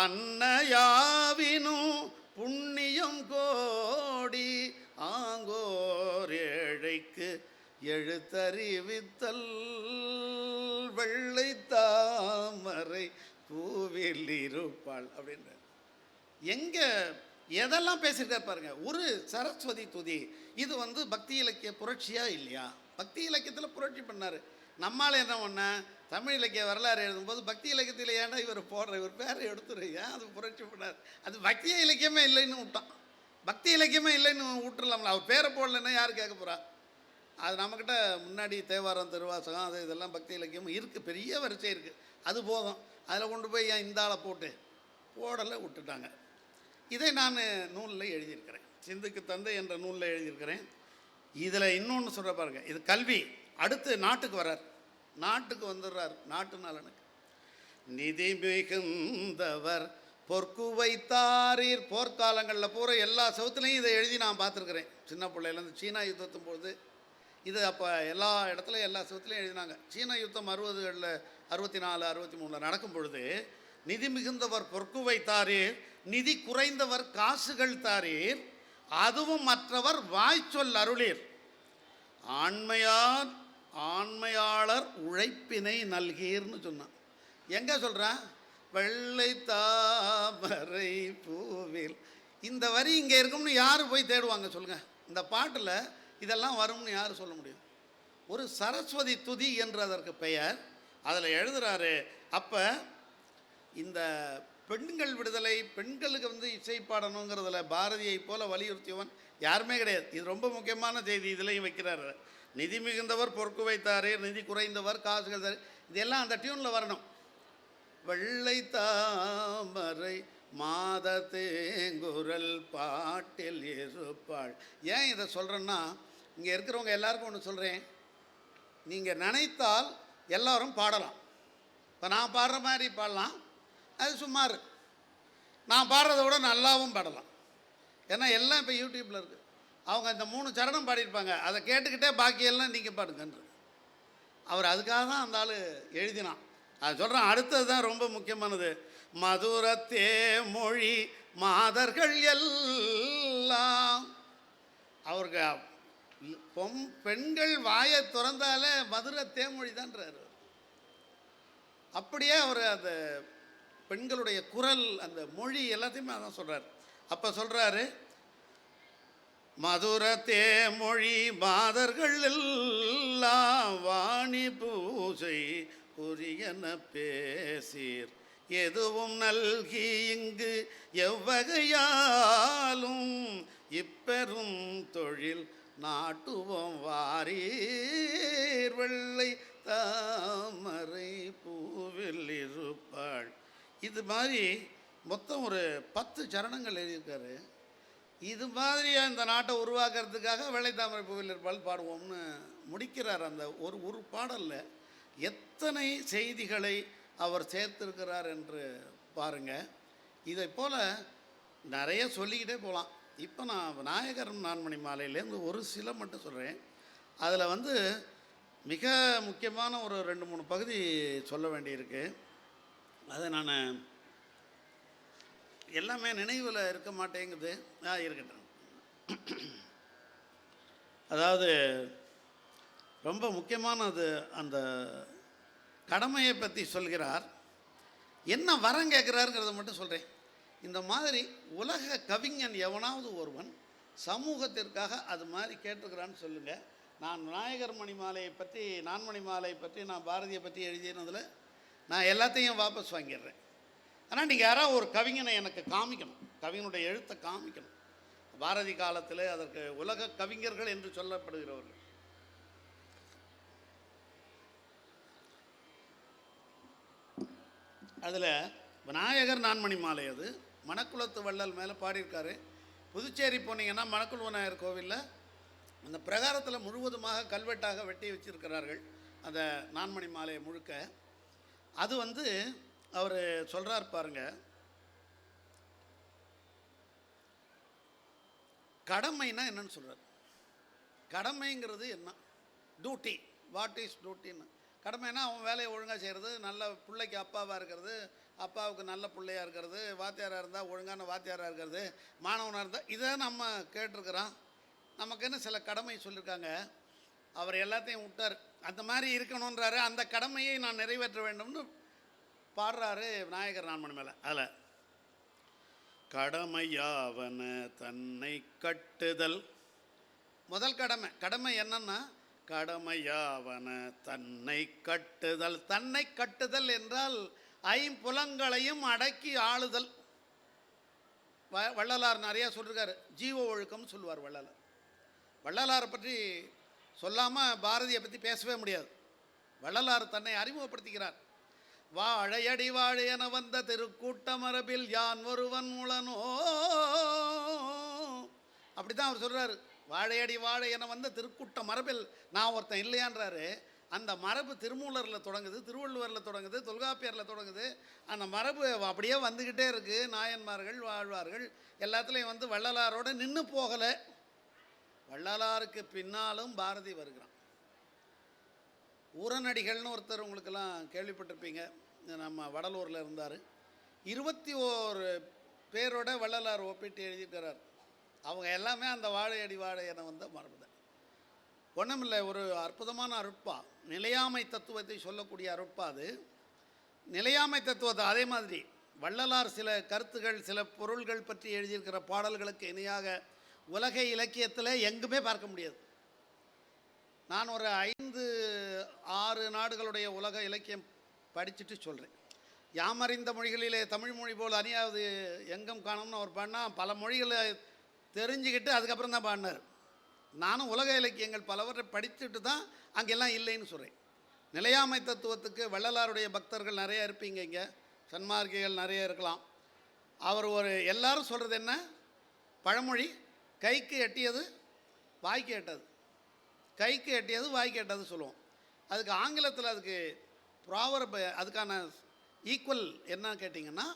அன்னையாவினும் புண்ணியம் கோடி ஆங்கோர் ஏழைக்கு எழுத்தறிவித்தல் வெள்ளை தாமரை பூவில் இருப்பாள் அப்படின்ற. எங்கே எதெல்லாம் பேசியிருக்காரு பாருங்க. ஒரு சரஸ்வதி துதி இது வந்து பக்தி இலக்கிய புரட்சியா இல்லையா? பக்தி இலக்கியத்தில் புரட்சி பண்ணார். நம்மால் என்ன பண்ண தமிழ் இலக்கிய வரலாறு எழுதும்போது பக்தி இலக்கியத்தில் ஏன்டா இவர் போடுற இவர் பேரை எடுத்துரு, ஏன் அது புரட்சி பண்ணார்? அது பக்திய இலக்கியமே இல்லைன்னு விட்டான். பக்தி இலக்கியமே இல்லைன்னு விட்டுடலாம்ல. அவர் பேரை போடலன்னா யார் கேட்க போகிறா? அது நம்மக்கிட்ட முன்னாடி தேவாரம் திருவாசகம் அது இதெல்லாம் பக்தி இலக்கியமும் இருக்குது, பெரிய வரிசை இருக்குது. அது போதும். அதில் கொண்டு போய் ஏன் இந்த ஆளை போடலை விட்டுட்டாங்க. இதை நான் நூலில் எழுதியிருக்கிறேன், சிந்துக்கு தந்தை என்ற நூலில் எழுதியிருக்கிறேன். இதில் இன்னொன்று சொல்கிற பாருங்க, இது கல்வி. அடுத்து நாட்டுக்கு வர்றார், நாட்டுக்கு வந்துடுறார். நாட்டு நலனுக்கு நிதி மிகுந்தவர் பொற்கு வைத்தாரீர். போர்க்காலங்களில் பூரா எல்லா சவுத்துலேயும் இதை எழுதி நான் பார்த்துருக்குறேன். சின்ன பிள்ளையிலேருந்து சீனா யுத்தத்தும் பொழுது இது அப்போ எல்லா இடத்துலையும் எல்லா சவுத்துலேயும் எழுதினாங்க. சீன யுத்தம் 60களில் 64 63 நடக்கும் பொழுது நிதி மிகுந்தவர் பொற்கு வைத்தாரீர், நிதி குறைந்தவர் காசுகள் தாரீர், அதுவும் மற்றவர் வாய்ச்சொல் அருளீர், ஆண்மையாளர் உழைப்பினை நல்கீர்னு சொன்னான். எங்கே சொல்கிறான்? வெள்ளை தாமரை பூவில். இந்த வரி இங்கே இருக்கும்னு யார் போய் தேடுவாங்க சொல்லுங்கள்? இந்த பாட்டில் இதெல்லாம் வரும்னு யார் சொல்ல முடியும்? ஒரு சரஸ்வதி துதி என்று அதற்கு பெயர். அதில் எழுதுகிறாரு. அப்போ இந்த பெண்கள் விடுதலை, பெண்களுக்கு வந்து இசை பாடணுங்கிறதுல பாரதியை போல வலியுறுத்தியவன் யாருமே கிடையாது. இது ரொம்ப முக்கியமான செய்தி. இதுலேயும் வைக்கிறார். நிதி மிகுந்தவர் பொறுப்பு வைத்தாரே, நிதி குறைந்தவர் காசுகள் தாரே. இதெல்லாம் அந்த டியூனில் வரணும். வெள்ளை தாமரை மாத தேங்குரல் பாட்டில் இருப்பாள். ஏன் இதை சொல்கிறேன்னா, இங்கே இருக்கிறவங்க எல்லாருக்கும் ஒன்று சொல்கிறேன். நீங்கள் நினைத்தால் எல்லோரும் பாடலாம். இப்போ நான் பாடுற மாதிரி பாடலாம், அது சுமார். நான் பாடுறத விட நல்லாவும் பாடலாம். ஏன்னா எல்லாம் இப்போ யூடியூப்பில் இருக்குது. அவங்க இந்த 3 சரணம் பாடியிருப்பாங்க, அதை கேட்டுக்கிட்டே பாக்கியெல்லாம் நீங்கள் பாடுங்கன்று. அவர் அதுக்காக தான் அந்த ஆள் எழுதினான். அது சொல்கிறேன். அடுத்தது தான் ரொம்ப முக்கியமானது. மதுரத்தே மொழி மாதர்கள் எல்லாம். அவருக்கு பெண்கள் வாயை திறந்தாலே மதுரை தேமொழி தான்றார். அப்படியே அவர் அந்த பெண்களுடைய குரல், அந்த மொழி எல்லாத்தையுமே அதான் சொல்கிறார். அப்போ சொல்கிறாரு, மதுர தேமொழி மாதர்கள் எல்லாம் வாணி பூசை புரியன பேசீர், எதுவும் நல்கி இங்கு எவ்வகையாலும் இப்பெரும் தொழில் நாட்டுவோம் வாரீர், வெள்ளை தாமரை பூவில் இருப்பாள். இது மாதிரி மொத்தம் ஒரு 10 சரணங்கள் எழுதியிருக்காரு. இது மாதிரியாக இந்த நாட்டை உருவாக்குறதுக்காக வெள்ளை தாமரை பூவில் இருப்பாள் பாடுவோம்னு முடிக்கிறார். அந்த ஒரு பாடலில் எத்தனை செய்திகளை அவர் சேர்த்திருக்கிறார் என்று பாருங்கள். இதை போல் நிறைய சொல்லிக்கிட்டே போகலாம். இப்போ நான் விநாயகரும் நான்மணி மாலையிலேருந்து ஒரு சில மட்டும் சொல்கிறேன். அதில் வந்து மிக முக்கியமான ஒரு 2-3 பகுதி சொல்ல வேண்டியிருக்கு. அதை நான் எல்லாமே நினைவில் இருக்க மாட்டேங்குது. இருக்கட்டும். அதாவது ரொம்ப முக்கியமானது, அந்த கடமையை பற்றி சொல்கிறார். என்ன வரம் கேட்குறாருங்கிறத மட்டும் சொல்கிறேன். இந்த மாதிரி உலக கவிஞன் எவனாவது ஒருவன் சமூகத்திற்காக அது மாதிரி கேட்டுக்கிறான்னு சொல்லுங்கள். நான் விநாயகர் மணிமாலையை பற்றி, நான்மணி மாலை பற்றி, நான் பாரதியை பற்றி எழுதினதில் நான் எல்லாத்தையும் வாபஸ் வாங்கிடுறேன். ஆனால் நீங்கள் யாராவது ஒரு கவிஞனை எனக்கு காமிக்கணும், கவிஞனுடைய எழுத்தை காமிக்கணும். பாரதி காலத்தில் அதற்கு உலக கவிஞர்கள் என்று சொல்லப்படுகிறவர்கள். அதில் விநாயகர் நான்மணி மாலை, அது மணக்குளத்து வள்ளல் மேலே பாடியிருக்காரு. புதுச்சேரி போனீங்கன்னா மணக்குள விநாயகர் கோவிலில் அந்த பிரகாரத்தில் முழுவதுமாக கல்வெட்டாக வெட்டி வச்சிருக்கிறார்கள் அந்த நான்மணி மாலையை முழுக்க. அது வந்து அவர் சொல்கிறார் பாருங்க, கடமைன்னா என்னன்னு சொல்கிறார். கடமைங்கிறது என்ன? டியூட்டி. வாட் இஸ் டியூட்டின்னு. கடமைன்னா அவன் வேலையை ஒழுங்காக செய்கிறது, நல்ல பிள்ளைக்கு அப்பாவாக இருக்கிறது, அப்பாவுக்கு நல்ல பிள்ளையாக இருக்கிறது, வாத்தியாராக இருந்தால் ஒழுங்கான வாத்தியாராக இருக்கிறது, மாணவனாக இருந்தால், இதை நம்ம கேட்டிருக்கிறோம். நமக்குன்னு சில கடமை சொல்லியிருக்காங்க. அவர் எல்லாத்தையும் விட்டார். அந்த மாதிரி இருக்கணுன்றாரு. அந்த கடமையை நான் நிறைவேற்ற வேண்டும்னு பாடுறாரு விநாயகர் நான்மணி மேலே. அதில் கடமையாவன தன்னை கட்டுதல். முதல் கடமை என்னன்னா, கடமையாவன தன்னை கட்டுதல். தன்னை கட்டுதல் என்றால் ஐம்புலங்களையும் அடக்கி ஆளுதல். வள்ளலார் நிறையா சொல்லியிருக்காரு. ஜீவ ஒழுக்கம்னு சொல்லுவார் வள்ளலார். வள்ளலாரை பற்றி சொல்லாமல் பாரதியை பற்றி பேசவே முடியாது. வள்ளலார் தன்னை அறிமுகப்படுத்திக்கிறார். வாழையடி வாழை என வந்த திருக்கூட்ட மரபில் யான் ஒருவன் முழனோ. அப்படி தான் அவர் சொல்கிறாரு. வாழையடி வாழை என வந்த திருக்கூட்ட மரபில் நான் ஒருத்தன் இல்லையான்றாரு. அந்த மரபு திருமூலரில் தொடங்குது, திருவள்ளுவரில் தொடங்குது, தொல்காப்பியரில் தொடங்குது. அந்த மரபு அப்படியே வந்துக்கிட்டே இருக்குது. நாயன்மார்கள் வாழ்வார்கள் எல்லாத்துலேயும் வந்து வள்ளலாரோடு நின்று போகலை. வள்ளலாருக்கு பின்னாலும் பாரதி வருகிறான். ஊரநடிகள்னு ஒருத்தர் உங்களுக்கெல்லாம் கேள்விப்பட்டிருப்பீங்க. நம்ம வடலூரில் இருந்தார். 21 பேரோட வள்ளலார் ஒப்பிட்டு எழுதியிருக்கிறார். அவங்க எல்லாமே அந்த வாழையடி வாழை என வந்த மரபு தான். ஒன்றுமில்லை, ஒரு அற்புதமான அருட்பா, நிலையாமை தத்துவத்தை சொல்லக்கூடிய அருட்பா அது. நிலையாமை தத்துவத்தை அதே மாதிரி வள்ளலார் சில கருத்துகள், சில பொருள்கள் பற்றி எழுதியிருக்கிற பாடல்களுக்கு இணையாக உலக இலக்கியத்தில் எங்குமே பார்க்க முடியாது. நான் ஒரு 5-6 நாடுகளுடைய உலக இலக்கியம் படிச்சுட்டு சொல்கிறேன். யாமறிந்த மொழிகளிலே தமிழ் மொழி போல் அணியாவது எங்கும் காணும்னு அவர் பாடினா பல மொழிகளை தெரிஞ்சுக்கிட்டு அதுக்கப்புறம் தான் பாடினார். நானும் உலக இலக்கியங்கள் பலவற்றை படிச்சுட்டு தான் அங்கெல்லாம் இல்லைன்னு சொல்கிறேன். நிலையாமை தத்துவத்துக்கு வள்ளலாருடைய பக்தர்கள் நிறைய இருப்பீங்க. இங்கே சன்மார்க்கிகள் நிறைய இருக்கலாம். அவர் எல்லாரும் சொல்கிறது என்ன, பழமொழி, கைக்கு எட்டியது வாய்க்கு எட்டது, கைக்கு எட்டியது வாய்க்கு எட்டது சொல்லுவோம். அதுக்கு ஆங்கிலத்தில் அதுக்கு ப்ராவர்ப், அதுக்கான ஈக்குவல் என்ன கேட்டிங்கன்னா,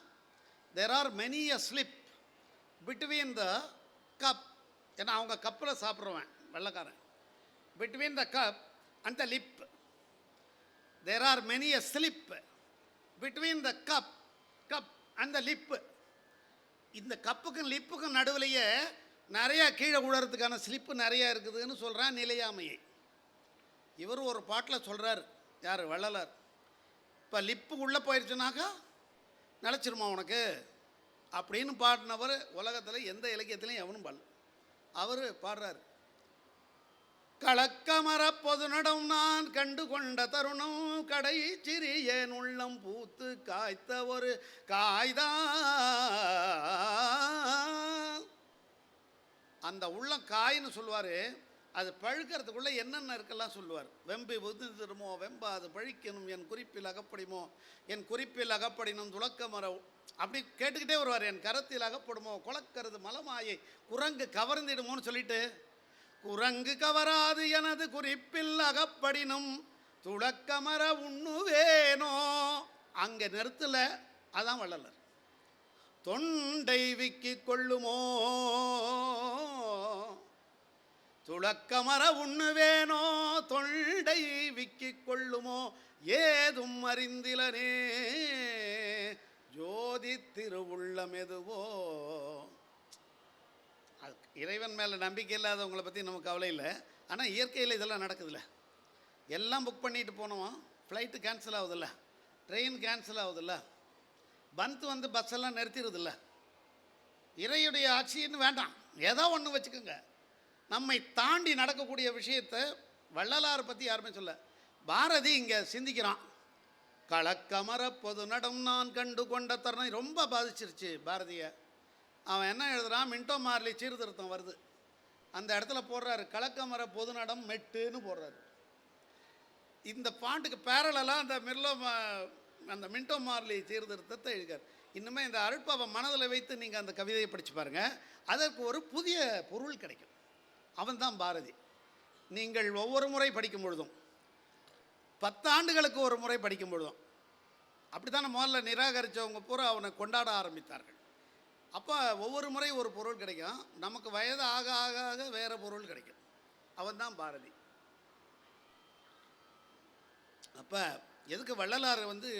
there are many a slip between the cup. ஏன்னா அவங்க கப்பில் சாப்பிட்ருவேன் வெள்ளைக்காரன். Between the cup and the lip. There are many a slip between the cup and the lip. இந்த கப்புக்கும் லிப்புக்கும் நடுவிலேயே நிறைய கீழே உழறதுக்கான ஸ்லிப்பு நிறையா இருக்குதுன்னு சொல்கிறான் நிலையாமையை. இவர் ஒரு பாட்டில் சொல்கிறார். யார்? வள்ளலார். இப்போ லிப்பு உள்ளே போயிடுச்சுனாக்கா நிலச்சிருமா உனக்கு அப்படின்னு பாடினவர் உலகத்தில் எந்த இலக்கியத்திலையும் எவனும் பாடல. அவர் பாடுறார். களக்கமர பொது நடம் நான் கண்டு கொண்ட தருணம் கடை சிறியேன் உள்ளம் பூத்து காய்த்த ஒரு காய்தான். அந்த உள்ளம் காயின்னு சொல்லுவார். அது பழுக்கிறதுக்குள்ளே என்னென்ன இருக்கெல்லாம் சொல்லுவார். வெம்பி உதிர்மோ வெம்பா அது பழிக்கணும், என் குறிப்பில் அகப்படிமோ என் குறிப்பில் அகப்படினும் துளக்க மர, அப்படி கேட்டுக்கிட்டே வருவார். என் கரத்தில் அகப்படுமோ குளக்கிறது மலமாயை குரங்கு கவர்ந்திடுமோன்னு சொல்லிட்டு, குரங்கு கவராது எனது குறிப்பில் அகப்படினும் துளக்கமர உண்ணுவேனோ. அங்கே நிறுத்தல. அதான் வள்ளலார். தொண்டை விக்கி கொள்ளுமோ துளக்கமர உண்ணுவேனோ தொண்டை விக்கி கொள்ளுமோ ஏதும் அறிந்திலனே ஜோதி திருவுள்ளம் எதுவோ. இறைவன் மேலே நம்பிக்கை இல்லாதவங்களை பற்றி நமக்கு கவலை இல்லை. ஆனால் இயற்கையில் இதெல்லாம் நடக்குதுல்ல. எல்லாம் புக் பண்ணிட்டு போனோம், ஃப்ளைட்டு கேன்சல் ஆகுதில்ல, ட்ரெயின் கேன்சல் ஆகுதில்ல, பந்து வந்து பஸ்ஸெல்லாம் நிறுத்திடுதில்ல. இறையுடைய ஆட்சின்னு வேண்டாம், ஏதோ ஒன்று வச்சுக்கோங்க. நம்மை தாண்டி நடக்கக்கூடிய விஷயத்தை வள்ளலார் பற்றி யாருமே சொல்ல. பாரதி இங்கே சிந்திக்கிறான். களக்கமர பொது நடம் நான் கண்டு கொண்ட தருணம் ரொம்ப பாதிச்சிருச்சு பாரதியை. அவன் என்ன எழுதுறான், மின்டோ மார்லி சீர்திருத்தம் வருது, அந்த இடத்துல போடுறாரு களக்கமர பொது நடம் மெட்டுன்னு போடுறாரு. இந்த பாட்டுக்கு பேரலாக அந்த மின்டோ மார்லி சீர்திருத்தத்தை எழுதிக்கார். இன்னுமே இந்த அருட்பாவை மனதில் வைத்து நீங்கள் அந்த கவிதையை படித்து பாருங்கள். அதற்கு ஒரு புதிய பொருள் கிடைக்கும். அவன்தான் பாரதி. நீங்கள் ஒவ்வொரு முறை படிக்கும் பொழுதும் 10 ஆண்டுகளுக்கு ஒரு முறை படிக்கும் பொழுதும் அப்படி தானே முதல்ல நிராகரித்தவங்க பூரா அவனை கொண்டாட ஆரம்பித்தார்கள். அப்போ ஒவ்வொரு முறை ஒரு பொருள் கிடைக்கும். நமக்கு வயது ஆக ஆக ஆக வேறு பொருள் கிடைக்கும். அவன்தான் பாரதி. அப்போ எதுக்கு வள்ளலார் வந்து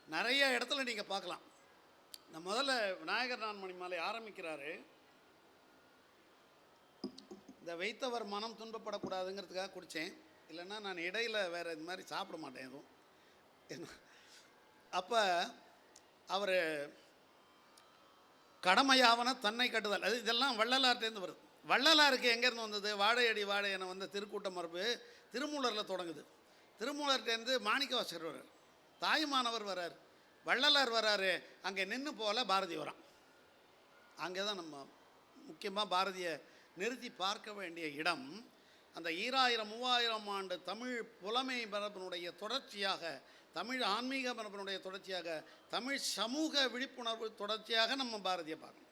நிறைய இடத்துல நீங்கள் பார்க்கலாம். நான் முதல்ல விநாயகர் நான்மணி மாலை ஆரம்பிக்கிறாரு. இந்த வைத்தவர் மனம் துன்பப்படக்கூடாதுங்கிறதுக்காக குடித்தேன். இல்லைன்னா நான் இடையில் வேறு இது மாதிரி சாப்பிட மாட்டேன் எதுவும். அப்போ அவர் கடமையாவன தன்னை கட்டுதல். அது இதெல்லாம் வள்ளலார்ட்டேருந்து வருது. வள்ளலாருக்கு எங்கேருந்து வந்தது? வாழையடி வாழை என வந்த திருக்கூட்ட மரபு திருமூலரில் தொடங்குது. திருமூலர்கிட்டேருந்து மாணிக்கவாசகர் வர்றார், தாயுமானவர் வர்றார், வள்ளலார் வர்றாரு. அங்கே நின்று போல பாரதி வரான். அங்கே தான் நம்ம முக்கியமாக பாரதியை நிறுத்தி பார்க்க வேண்டிய இடம். அந்த 2000 3000 ஆண்டு தமிழ் புலமை மரபினுடைய தொடர்ச்சியாக, தமிழ் ஆன்மீக மரபினுடைய தொடர்ச்சியாக, தமிழ் சமூக விழிப்புணர்வு தொடர்ச்சியாக நம்ம பாரதியை பார்க்கணும்.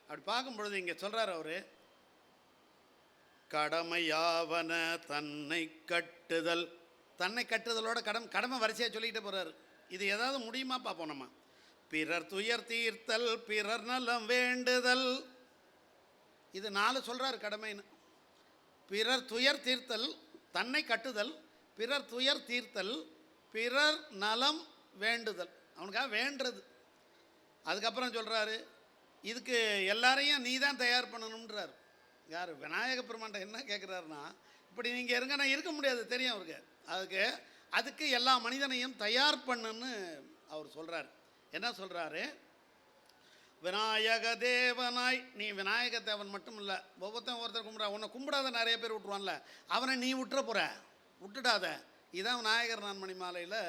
அப்படி பார்க்கும் பொழுது இங்கே சொல்கிறார் அவர், கடமையாவன தன்னை கட்டுதல். தன்னை கட்டுதலோட கடமை வரிசையாக சொல்லிக்கிட்டு போகிறாரு. இது ஏதாவது முடியுமா பார்ப்போம் நம்ம. பிறர் துயர் தீர்த்தல், பிறர் நலம் வேண்டுதல். இது 4 சொல்கிறார் கடமைன்னு. பிறர் துயர் தீர்த்தல், தன்னை கட்டுதல், பிறர் துயர் தீர்த்தல், பிறர் நலம் வேண்டுதல். அவனுக்காக வேண்டுறது. அதுக்கப்புறம் சொல்கிறாரு, இதுக்கு எல்லாரையும் நீ தான் தயார் பண்ணணுன்றார். யார்? விநாயக பெருமான்ட்ட என்ன கேட்குறாருன்னா, இப்படி நீங்கள் இருங்க, நான் இருக்க முடியாது தெரியும் அவருக்கு. அதுக்கு எல்லா மனிதனையும் தயார் பண்ணுன்னு அவர் சொல்கிறார். என்ன சொல்கிறாரு? விநாயக தேவனாய், நீ விநாயக தேவன் மட்டும் இல்லை, ஒவ்வொருத்தர் கும்பிட்றா. உன்னை கும்பிடாத நிறைய பேர் விட்டுருவான்ல, அவனை நீ விட்டுற போகிற, விட்டுடாத. இதுதான் விநாயகர் நான்மணி மாலையில்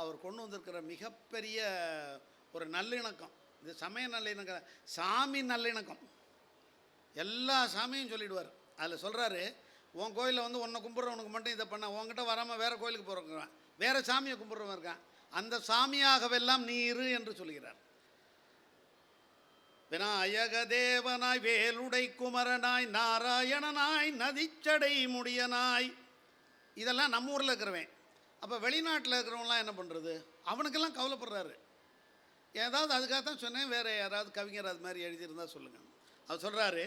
அவர் கொண்டு வந்திருக்கிற மிகப்பெரிய ஒரு நல்லிணக்கம். இது சமய நல்லிணக்கம், சாமி நல்லிணக்கம். எல்லா சாமியும் சொல்லிவிடுவார். அதில் சொல்கிறாரு, உன் கோயிலில் வந்து உன்னை கும்பிட்றவனுக்கு மட்டும் இதை பண்ண, உங்ககிட்ட வராமல் வேறு கோயிலுக்கு போகிறவங்க, வேறு சாமியை கும்பிட்றவன் இருக்கான், அந்த சாமியாகவெல்லாம் நீ இரு என்று சொல்கிறார். விநாயக தேவனாய், வேலுடை குமரனாய், நாராயணனாய், நதிச்சடை முடியனாய். இதெல்லாம் நம்ம ஊரில் இருக்கிறவன். அப்போ வெளிநாட்டில் இருக்கிறவங்களாம் என்ன பண்ணுறது? அவனுக்கெல்லாம் கவலைப்படுறாரு. ஏதாவது அதுக்காகத்தான் சொன்னேன். வேறு யாராவது கவிஞர் அது மாதிரி எழுதியிருந்தால் சொல்லுங்கள். அவர் சொல்கிறாரு,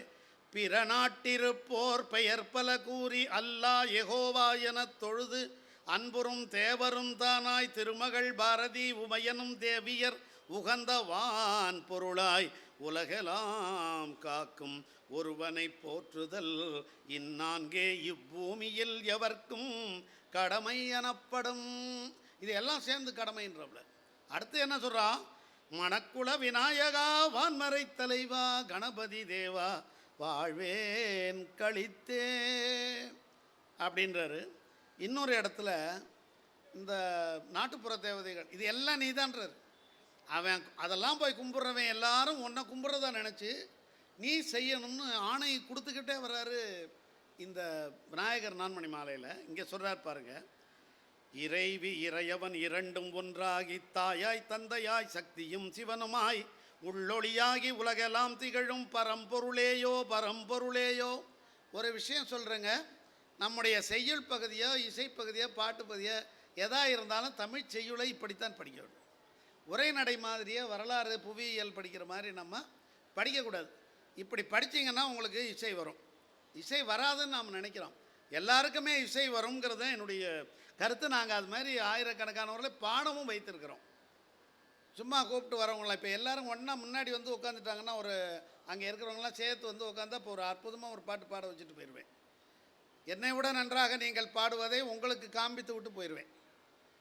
பிற நாட்டிருப்போர் பெயர் பல கூறி அல்லா யெகோவா எனத் தொழுது அன்புறும் தேவரும் தானாய் திருமகள் பாரதி உமையனும் தேவியர் உகந்தவான் பொருளாய் உலகெல்லாம் காக்கும் ஒருவனை போற்றுதல் இந்நான்கே இவ்வூமியில் எவர்க்கும் கடமை எனப்படும். இது எல்லாம் சேர்ந்து கடமைன்றவள. அடுத்து என்ன சொல்கிறா? மணக்குள விநாயகா, வான்மறை தலைவா, கணபதி தேவா, வாழ்வேன் கழித்தே அப்படின்றாரு. இன்னொரு இடத்துல இந்த நாட்டுப்புற தேவதைகள் இது எல்லாம் நீதான்றார். அவன் அதெல்லாம் போய் கும்பிட்றவன் எல்லாரும் உன்னை கும்பிட்றதா நினச்சி நீ செய்யணும்னு ஆணை கொடுத்துக்கிட்டே வர்றாரு இந்த விநாயகர் நான்மணி மாலையில். இங்கே சொல்கிறார் பாருங்க, இறைவி இறையவன் இரண்டும் ஒன்றாகி தாயாய் தந்தையாய் சக்தியும் சிவனுமாய் உள்ளொளியாகி உலகெல்லாம் திகழும் பரம்பொருளேயோ பரம்பொருளேயோ. ஒரு விஷயம் சொல்கிறேங்க, நம்முடைய செய்யுள் பகுதியோ இசைப்பகுதியோ பாட்டு பகுதியோ எதா இருந்தாலும் தமிழ் செய்யுளை இப்படித்தான் படிக்க வேண்டும். உரைநடை மாதிரியே வரலாறு புவியியல் படிக்கிற மாதிரி நம்ம படிக்கக்கூடாது. இப்படி படித்தீங்கன்னா உங்களுக்கு இசை வரும். இசை வராதுன்னு நாம் நினைக்கிறோம். எல்லாருக்குமே இசை வருங்கிறது தான் என்னுடைய கருத்து. நாங்கள் அது மாதிரி ஆயிரக்கணக்கானவர்களை பாடமும் வைத்திருக்கிறோம். சும்மா கூப்பிட்டு வரவங்கள இப்போ எல்லோரும் ஒன்றா முன்னாடி வந்து உட்காந்துட்டாங்கன்னா ஒரு அங்கே இருக்கிறவங்களாம் சேர்த்து வந்து உட்காந்தா இப்போ ஒரு அற்புதமாக ஒரு பாட்டு பாட வச்சுட்டு போயிடுவேன். என்னை விட நன்றாக நீங்கள் பாடுவதை உங்களுக்கு காண்பித்து விட்டு போயிடுவேன்.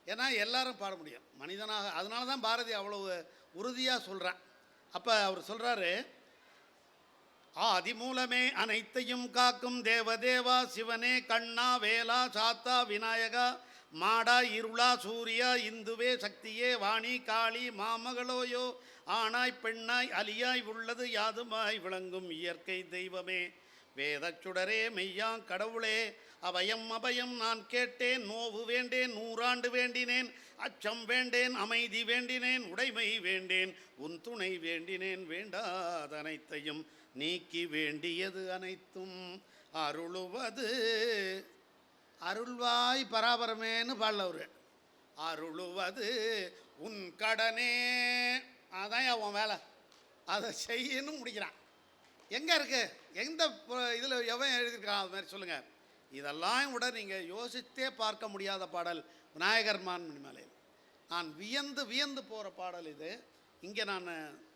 ஏன்னா எல்லாரும் பாட முடியும் மனிதனாக. அதனால தான் பாரதி அவ்வளவு உறுதியாக சொல்கிறான். அப்போ அவர் சொல்கிறாரு, ஆதி மூலமே அனைத்தையும் காக்கும் தேவதேவா சிவனே கண்ணா வேலா சாத்தா விநாயகா மாடா இருளா சூர்யா இந்துவே சக்தியே வாணி காளி மாமகளோயோ ஆணாய் பெண்ணாய் அலியாய் உள்ளது யாதுமாய் விளங்கும் இயற்கை தெய்வமே வேதச்சுடரே மெய்யாங் கடவுளே அபயம் அபயம் நான் கேட்டேன் நோவு வேண்டேன் நூறாண்டு வேண்டினேன் அச்சம் வேண்டேன் அமைதி வேண்டினேன் உடைமை வேண்டேன் உன் துணை வேண்டினேன் வேண்டாதனைத்தையும் நீக்கி வேண்டியது அனைத்தும் அருளுவது அருள்வாய் பராபரமேன்னு பாடலவர். அருளுவது உன் கடனே, அதான் அவன் வேலை, அதை செய்யணும் முடிக்கிறான். எங்கே இருக்கு? எந்த இதில் எவன் எழுதியிருக்கான்? அது மாதிரி சொல்லுங்கள். இதெல்லாம் விட நீங்கள் யோசித்தே பார்க்க முடியாத பாடல் விநாயகர் நான்மணி மாலையில். நான் வியந்து வியந்து போகிற பாடல் இது. இங்கே நான்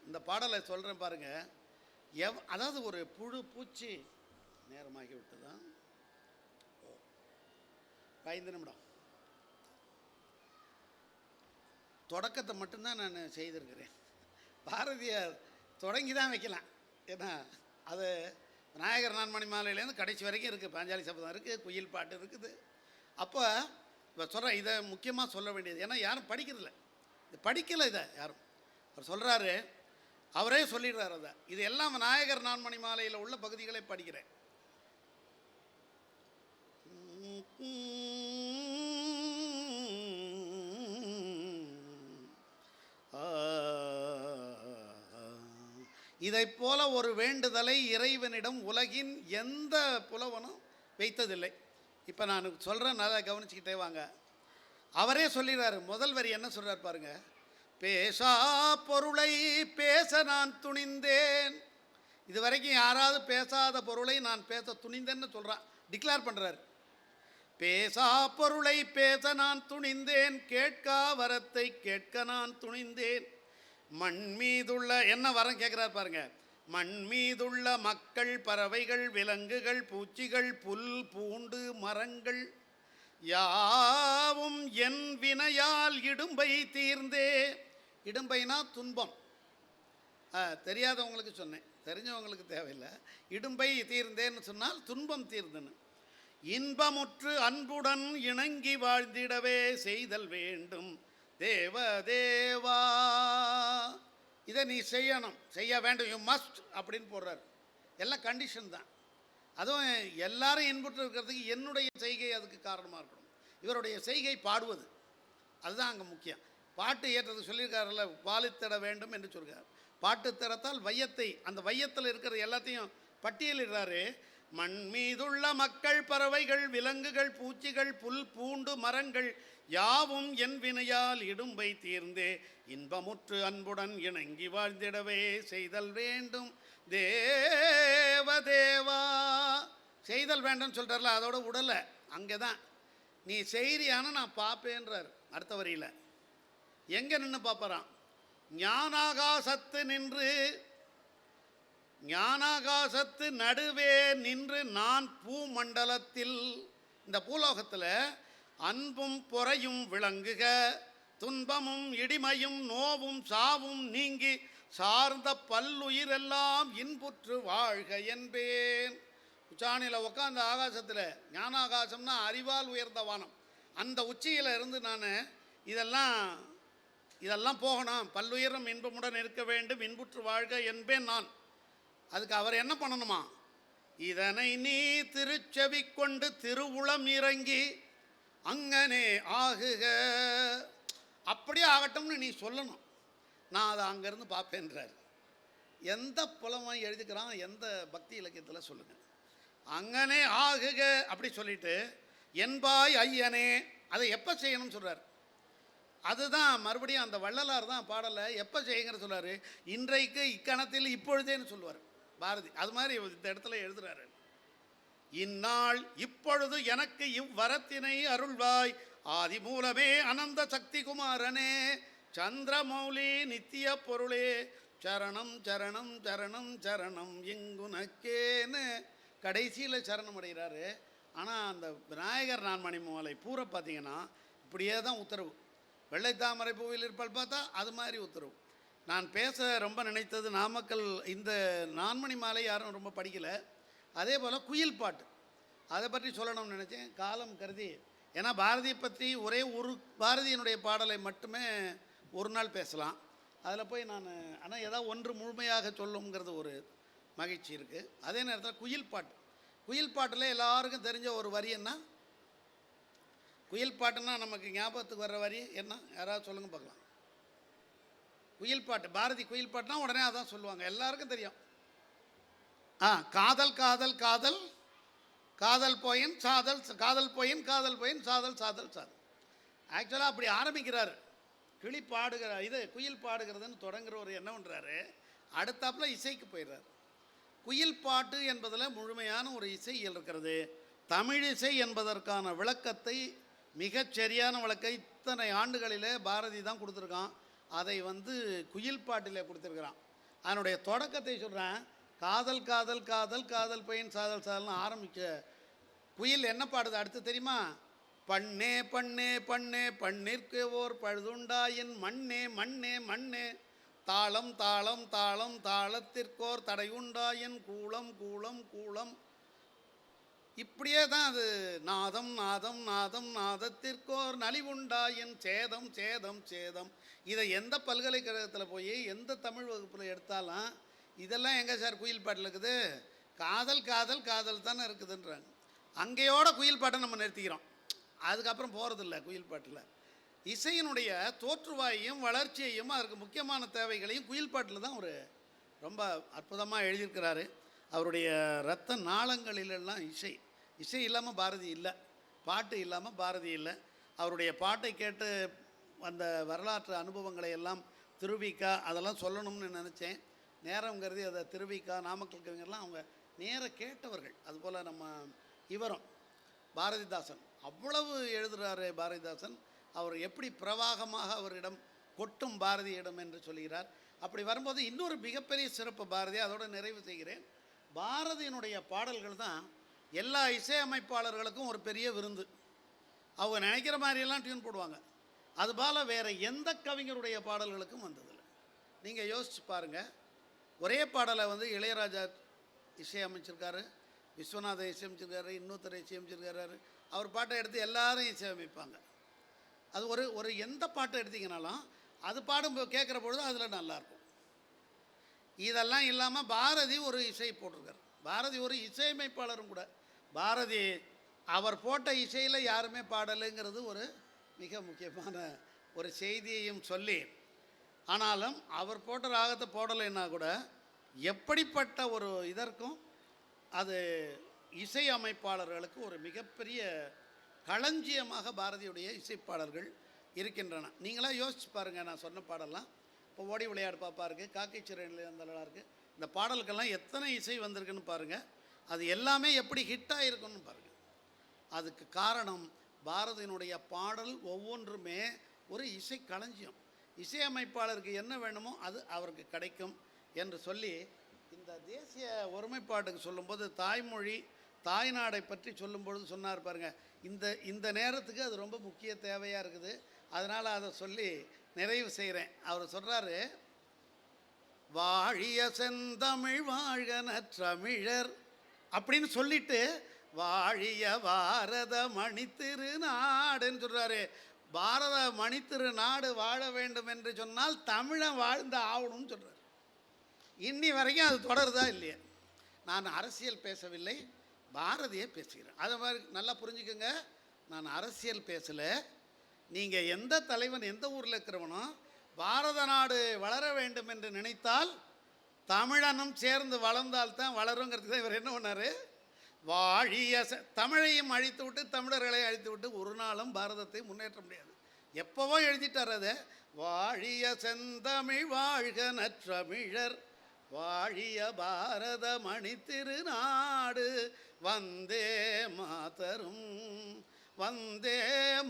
இந்த பாடலை சொல்கிறேன் பாருங்கள். அதாவது ஒரு புழு பூச்சி நேரமாகி விட்டு தான் 5 நிமிடம் தொடக்கத்தை மட்டும்தான் நான் செய்திருக்கிறேன். பாரதியார் தொடங்கி தான் வைக்கலாம். ஏன்னா அது விநாயகர் நான்மணி மாலையிலேருந்து கடைசி வரைக்கும் இருக்குது. பாஞ்சாலி சபதம் இருக்குது, குயில் பாட்டு இருக்குது. அப்போ இப்போ சொல்கிறேன், இதை முக்கியமாக சொல்ல வேண்டியது. ஏன்னா யாரும் படிக்கிறதில்ல, இது படிக்கலை இதை யாரும். அவர் சொல்கிறாரு, அவரே சொல்லிடுறாரு அதை. இது எல்லாம் விநாயகர் நான்மணி மாலையில் உள்ள பகுதிகளை படிக்கிறேன். இதை போல ஒரு வேண்டுதலை இறைவனிடம் உலகின் எந்த புலவனும் வைத்ததில்லை. இப்போ நான் சொல்கிறேன், நல்லா கவனிச்சுக்கிட்டே வாங்க. அவரே சொல்லிடுறாரு. முதல் வரி என்ன சொல்கிறார் பாருங்க. பேசா பொருளை பேச நான் துணிந்தேன். இது வரைக்கும் யாராவது பேசாத பொருளை நான் பேச துணிந்தேன்னு சொல்கிறான், டிக்ளேர் பண்ணுறாரு. பேசா பொருளை பேச நான் துணிந்தேன், கேட்கா வரத்தை கேட்க நான் துணிந்தேன். மண் மீதுள்ள என்ன வரம் கேட்குறாரு பாருங்க. மண் மீதுள்ள மக்கள், பறவைகள், விலங்குகள், பூச்சிகள், புல் பூண்டு, மரங்கள் யாவும் என் வினையால் இடும்பை தீர்ந்தே. இடும்பைனா துன்பம். தெரியாதவங்களுக்கு சொன்னேன், தெரிஞ்சவங்களுக்கு தேவையில்லை. இடும்பை தீர்ந்தேன்னு சொன்னால் துன்பம் தீர்ந்துன்னு. இன்பமுற்று அன்புடன் இணங்கி வாழ்ந்திடவே செய்தல் வேண்டும் தேவ தேவா. இதை நீ செய்யணும், செய்ய வேண்டும், யூ மஸ்ட் அப்படின்னு போடுறாரு. எல்லாம் கண்டிஷன் தான். அதுவும் எல்லாரும் இன்புற்று இருக்கிறதுக்கு என்னுடைய செய்கை அதுக்கு காரணமாக இருக்கணும். இவருடைய செய்கை பாடுவது, அதுதான் அங்கே முக்கியம். பாட்டு ஏற்றதுக்கு சொல்லியிருக்காருல்ல, பாலித்திட வேண்டும் என்று சொல்கிறார். பாட்டு திறத்தால் வையத்தை, அந்த வையத்தில் இருக்கிற எல்லாத்தையும் பட்டியலிடுறாரு. மண் மீதுள்ள மக்கள், பறவைகள், விலங்குகள், பூச்சிகள், புல் பூண்டு, மரங்கள் யாவும் என் வினையால் இடும்பை தீர்ந்தே இன்பமுற்று அன்புடன் இணங்கி வாழ்ந்திடவே செய்தல் வேண்டும் தேவதேவா. செய்தல் வேண்டும் சொல்கிறார்ல, அதோட உடலை அங்கே தான். நீ செய்கிறியான நான் பார்ப்பேன்றார் அடுத்த வரியில். எங்கே நின்று பார்ப்பறான்? ஞானாகாசத்து நின்று, ஞானாகாசத்து நடுவே நின்று நான் பூமண்டலத்தில், இந்த பூலோகத்தில் அன்பும் பொறையும் விளங்குக, துன்பமும் இடிமையும் நோவும் சாவும் நீங்கி சார்ந்த பல்லுயிரெல்லாம் இன்புற்று வாழ்க என்பேன். உச்சாணியில் உட்காந்த ஆகாசத்தில், ஞானாகாசம்னா அறிவால் உயர்ந்த வானம், அந்த உச்சியில் இருந்து நான் இதெல்லாம் போகணும், பல்லுயிரும் இன்பமுடன் இருக்க வேண்டும், இன்புற்று வாழ்க என்பேன் நான். அதுக்கு அவர் என்ன பண்ணணுமா? இதனை நீ திருச்செவி கொண்டு திருவுளம் இறங்கி அங்கனே ஆகுக. அப்படியே ஆகட்டும்னு நீ சொல்லணும், நான் அதை அங்கேருந்து பார்ப்பேன்றார். எந்த புலவன் எழுதிக்கிறான், எந்த பக்தி இலக்கியத்தில் சொல்லுங்கள். அங்கனே ஆகுக அப்படி சொல்லிட்டு என்பாய் ஐயனே, அதை எப்போ செய்யணும்னு சொல்கிறார். அதுதான் மறுபடியும் அந்த வள்ளலார் தான் பாடலை எப்போ செய்யுங்கிற சொல்கிறார். இன்றைக்கு இக்கணத்தில் இப்பொழுதேன்னு சொல்லுவார் பாரதி. அது மாதிரி இந்த இடத்துல எழுதுகிறாரு. இந்நாள் இப்பொழுது எனக்கு இவ்வரத்தினை அருள்வாய் ஆதி மூலமே அனந்த சக்தி குமாரனே சந்திரமௌலி நித்திய பொருளே சரணம் சரணம் சரணம் சரணம் எங்குனக்கேன்னு கடைசியில் சரணம் அடைகிறாரு. ஆனால் அந்த விநாயகர் நான்மணி மாலை பூரா பார்த்தீங்கன்னா இப்படியே தான் உத்தரவு. வெள்ளைத்தாமரை பூவில் இருப்பல் பார்த்தா அது மாதிரி உத்தரவு. நான் பேச ரொம்ப நினைத்தது நாமக்கல் இந்த நான்மணி மாலை யாரும் ரொம்ப படிக்கலை. அதே போல் குயில் பாட்டு, அதை பற்றி சொல்லணும்னு நினச்சேன், காலம் கருதி. ஏன்னா பாரதியை பற்றி ஒரே ஒரு பாரதியினுடைய பாடலை மட்டுமே ஒரு நாள் பேசலாம். அதில் போய் நான் ஆனால் ஏதாவது ஒன்று முழுமையாக சொல்லுங்கிறது ஒரு மகிழ்ச்சி இருக்குது. அதே நேரத்தில் குயில் பாட்டு, குயில் பாட்டில் எல்லாருக்கும் தெரிஞ்ச ஒரு வரி என்ன? குயில் பாட்டுன்னா நமக்கு ஞாபகத்துக்கு வர்ற வரி என்ன? யாராவது சொல்லுங்கள் பார்க்கலாம். குயில் பாட்டு, பாரதி குயில் பாட்டுனா உடனே அதான் சொல்லுவாங்க, எல்லாருக்கும் தெரியும். காதல் காதல் காதல் காதல் போயின் சாதல், காதல் போயின் காதல் போயின் சாதல் சாதல் சாதல். ஆக்சுவலாக அப்படி ஆரம்பிக்கிறார். கிளி பாடுகிற இது குயில் பாடுகிறதுன்னு தொடங்குறவர் என்ன பண்ணுறாரு, அடுத்தாப்பில் இசைக்கு போயிடுறார். குயில் பாட்டு என்பதில் முழுமையான ஒரு இசை இருக்கிறது. தமிழிசை என்பதற்கான விளக்கத்தை மிகச்சரியான விளக்கை இத்தனை ஆண்டுகளிலே பாரதி தான் கொடுத்துருக்கான். அதை குயில் பாட்டில் கொடுத்துருக்குறான். அதனுடைய தொடக்கத்தை சொல்கிறேன். காதல் காதல் காதல் காதல் பையன் சாதல் சாதல்னு ஆரம்பிக்க குயில் என்ன பாடுது அடுத்து தெரியுமா? பண்ணே பண்ணே பண்ணே பண்ணிற்கு ஓர் பழுதுண்டாயின் மண்ணே மண்ணே மண்ணே தாளம் தாளம் தாளம் தாளத்திற்கோர் தடையுண்டாயன் கூளம் கூளம் கூளம். இப்படியே தான் அது நாதம் நாதம் நாதம் நாதத்திற்கோர் நலிவுண்டாயின் சேதம் சேதம் சேதம். இதை எந்த பல்கலைக்கழகத்தில் போய் எந்த தமிழ் வகுப்பில் எடுத்தாலும் இதெல்லாம் எங்கே சார் குயில் பாட்டில் இருக்குது? காதல் காதல் காதல் தானே இருக்குதுன்றாங்க. அங்கேயோட குயில் பாட்டை நம்ம நிறுத்திக்கிறோம், அதுக்கப்புறம் போகிறதில்ல குயில் பாட்டில். இசையினுடைய தோற்றுவாயையும் வளர்ச்சியையும் அதற்கு முக்கியமான தேவைகளையும் குயில் பாட்டில் தான் அவர் ரொம்ப அற்புதமாக எழுதியிருக்கிறாரு. அவருடைய இரத்த நாளங்களிலெல்லாம் இசை, இசை இல்லாமல் பாரதி இல்லை, பாட்டு இல்லாமல் பாரதி இல்லை. அவருடைய பாட்டை கேட்டு அந்த வரலாற்று அனுபவங்களை எல்லாம் திருவிக்கா அதெல்லாம் சொல்லணும்னு நினச்சேன். நேரம் கருதி அதை திருவிக்கா நாமக்கல் கவிஞர்லாம் அவங்க நேர கேட்டவர்கள். அதுபோல் நம்ம இவரும் பாரதிதாசன் அவ்வளவு எழுதுகிறாரு. பாரதிதாசன் அவர் எப்படி பிரவாகமாக அவரிடம் கொட்டும் பாரதியிடம் என்று சொல்கிறார். அப்படி வரும்போது இன்னொரு மிகப்பெரிய சிறப்பு பாரதி, அதோடு நிறைவு செய்கிறேன். பாரதியினுடைய பாடல்கள் தான் எல்லா இசையமைப்பாளர்களுக்கும் ஒரு பெரிய விருந்து. அவங்க நினைக்கிற மாதிரியெல்லாம் டியூன் போடுவாங்க. அதுபோல் வேறு எந்த கவிஞருடைய பாடல்களுக்கும் வந்ததில்லை. நீங்கள் யோசிச்சு பாருங்கள், ஒரே பாடலை இளையராஜா இசையமைச்சிருக்காரு, விஸ்வநாதன் இசையமைச்சிருக்காரு, இன்னொருத்தர் இசையமைச்சிருக்காரு. அவர் பாட்டை எடுத்து எல்லாரும் இசையமைப்பாங்க. அது ஒரு எந்த பாட்டை எடுத்திங்கனாலும் அது பாடும் கேட்குற பொழுது அதில் நல்லாயிருக்கும். இதெல்லாம் இல்லாமல் பாரதி ஒரு இசை போட்டிருக்கார். பாரதி ஒரு இசையமைப்பாளரும் கூட. பாரதி அவர் போட்ட இசையில் யாருமே பாடலைங்கிறது ஒரு மிக முக்கியமான ஒரு செய்தியையும் சொல்லி, ஆனாலும் அவர் போட்ட ராகத்தை போடலைன்னா கூட எப்படிப்பட்ட ஒரு இதற்கும் அது இசை அமைப்பாளர்களுக்கு ஒரு மிகப்பெரிய களஞ்சியமாக பாரதியுடைய இசைப்பாடல்கள் இருக்கின்றன. நீங்களாம் யோசிச்சு பாருங்கள். நான் சொன்ன பாடலாம் இப்போ ஓடி விளையாடு பாப்பா இருக்குது, காக்கை சிறையில் இருந்தலாம் இருக்குது. இந்த பாடலுக்கெல்லாம் எத்தனை இசை வந்திருக்குன்னு பாருங்கள். அது எல்லாமே எப்படி ஹிட்டாக இருக்குன்னு பாருங்கள். அதுக்கு காரணம் பாரதியினுடைய பாடல் ஒவ்வொன்றுமே ஒரு இசை களஞ்சியம். இசையமைப்பாளருக்கு என்ன வேணுமோ அது அவருக்கு கிடைக்கும் என்று சொல்லி, இந்த தேசிய ஒருமைப்பாட்டுக்கு சொல்லும்போது தாய்மொழி தாய்நாடை பற்றி சொல்லும்பொழுது சொன்னார் பாருங்கள், இந்த நேரத்துக்கு அது ரொம்ப முக்கிய தேவையாக இருக்குது. அதனால் அதை சொல்லி நிறைவு செய்கிறேன். அவர் சொல்கிறாரு, வாழிய செந்தமிழ் வாழ்க நற்றமிழர் அப்படின்னு சொல்லிட்டு வாழிய பாரத மணித்திரு நாடுன்னு சொல்கிறாரு. பாரத மணித்திரு நாடு வாழ வேண்டும் என்று சொன்னால் தமிழன் வாழ்ந்து ஆகணும்னு சொல்கிறார். இன்னி வரைக்கும் அது தொடருதா இல்லையா? நான் அரசியல் பேசவில்லை, பாரதியை பேசுகிறேன். அதை மாதிரி நல்லா புரிஞ்சுக்கோங்க. நான் அரசியல் பேசலை. நீங்கள் எந்த தலைவன் எந்த ஊரில் இருக்கிறவனோ பாரத நாடு வளர வேண்டும் என்று நினைத்தால் தமிழனும் சேர்ந்து வளர்ந்தால்தான் வளருங்கிறதுக்கு தான் இவர் என்ன பண்ணார், வாழிய தமிழையும் அழித்து விட்டு தமிழர்களை அழித்து விட்டு ஒரு நாளும் பாரதத்தை முன்னேற்ற முடியாது. எப்போவோ எழுதிட்டார் அதை. வாழிய செந்தமிழ் வாழ்க நற்றமிழர் வாழிய பாரத மணித்திரு நாடு வந்தே மாதரும் வந்தே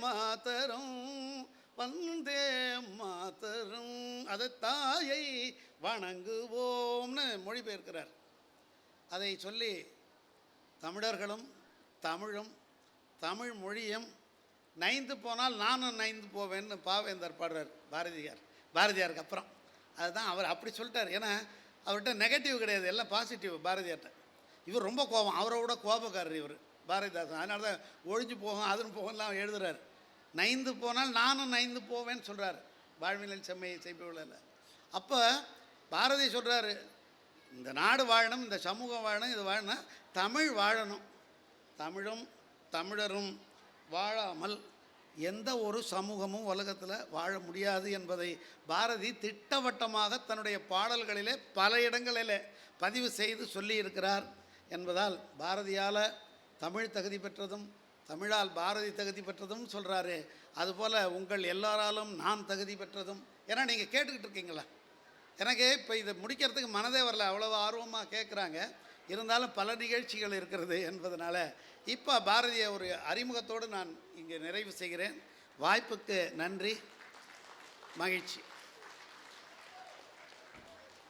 மாதரும் வந்தே மாதரும். அதை தாயை வணங்குவோம்னு மொழிபெயர்க்கிறார். அதை சொல்லி தமிழர்களும் தமிழும் தமிழ் மொழியும் நைந்து போனால் நானும் நைந்து போவேன்னு பாவேந்தர் பாடுறார் பாரதியாருக்கு அப்புறம். அதுதான் அவர் அப்படி சொல்லிட்டார். ஏன்னா அவர்கிட்ட நெகட்டிவ் கிடையாது, எல்லாம் பாசிட்டிவ் பாரதியார்கிட்ட. இவர் ரொம்ப கோபம், அவரோட கோபக்காரர் இவர் பாரதிதாசன். அதனால தான் ஒழிஞ்சு போகும் அதுன்னு போகலாம் எழுதுகிறார். நைந்து போனால் நானும் நைந்து போவேன்னு சொல்கிறார் வாழ்வினில் செம்மையை செய்பவளில். அப்போ பாரதி சொல்கிறாரு, இந்த நாடு வாழணும், இந்த சமூகம் வாழணும், இது வாழணும், தமிழ் வாழணும். தமிழும் தமிழரும் வாழாமல் எந்த ஒரு சமூகமும் உலகத்தில் வாழ முடியாது என்பதை பாரதி திட்டவட்டமாக தன்னுடைய பாடல்களிலே பல இடங்களில் பதிவு செய்து சொல்லியிருக்கிறார் என்பதால் பாரதியால் தமிழ் தகுதி பெற்றதும் தமிழால் பாரதி தகுதி பெற்றதும் சொல்கிறாரு. அதுபோல் உங்கள் எல்லாராலும் நான் தகுதி பெற்றதும். ஏன்னா நீங்கள் கேட்டுக்கிட்டு இருக்கீங்களா, எனக்கு இப்போ இதை முடிக்கிறதுக்கு மனதே வரல, அவ்வளோ ஆர்வமாக கேட்குறாங்க. இருந்தாலும் பல நிகழ்ச்சிகள் இருக்கிறது என்பதனால இப்போ பாரதிய ஒரு அறிமுகத்தோடு நான் இங்கே நிறைவு செய்கிறேன். வாய்ப்புக்கு நன்றி, மகிழ்ச்சி.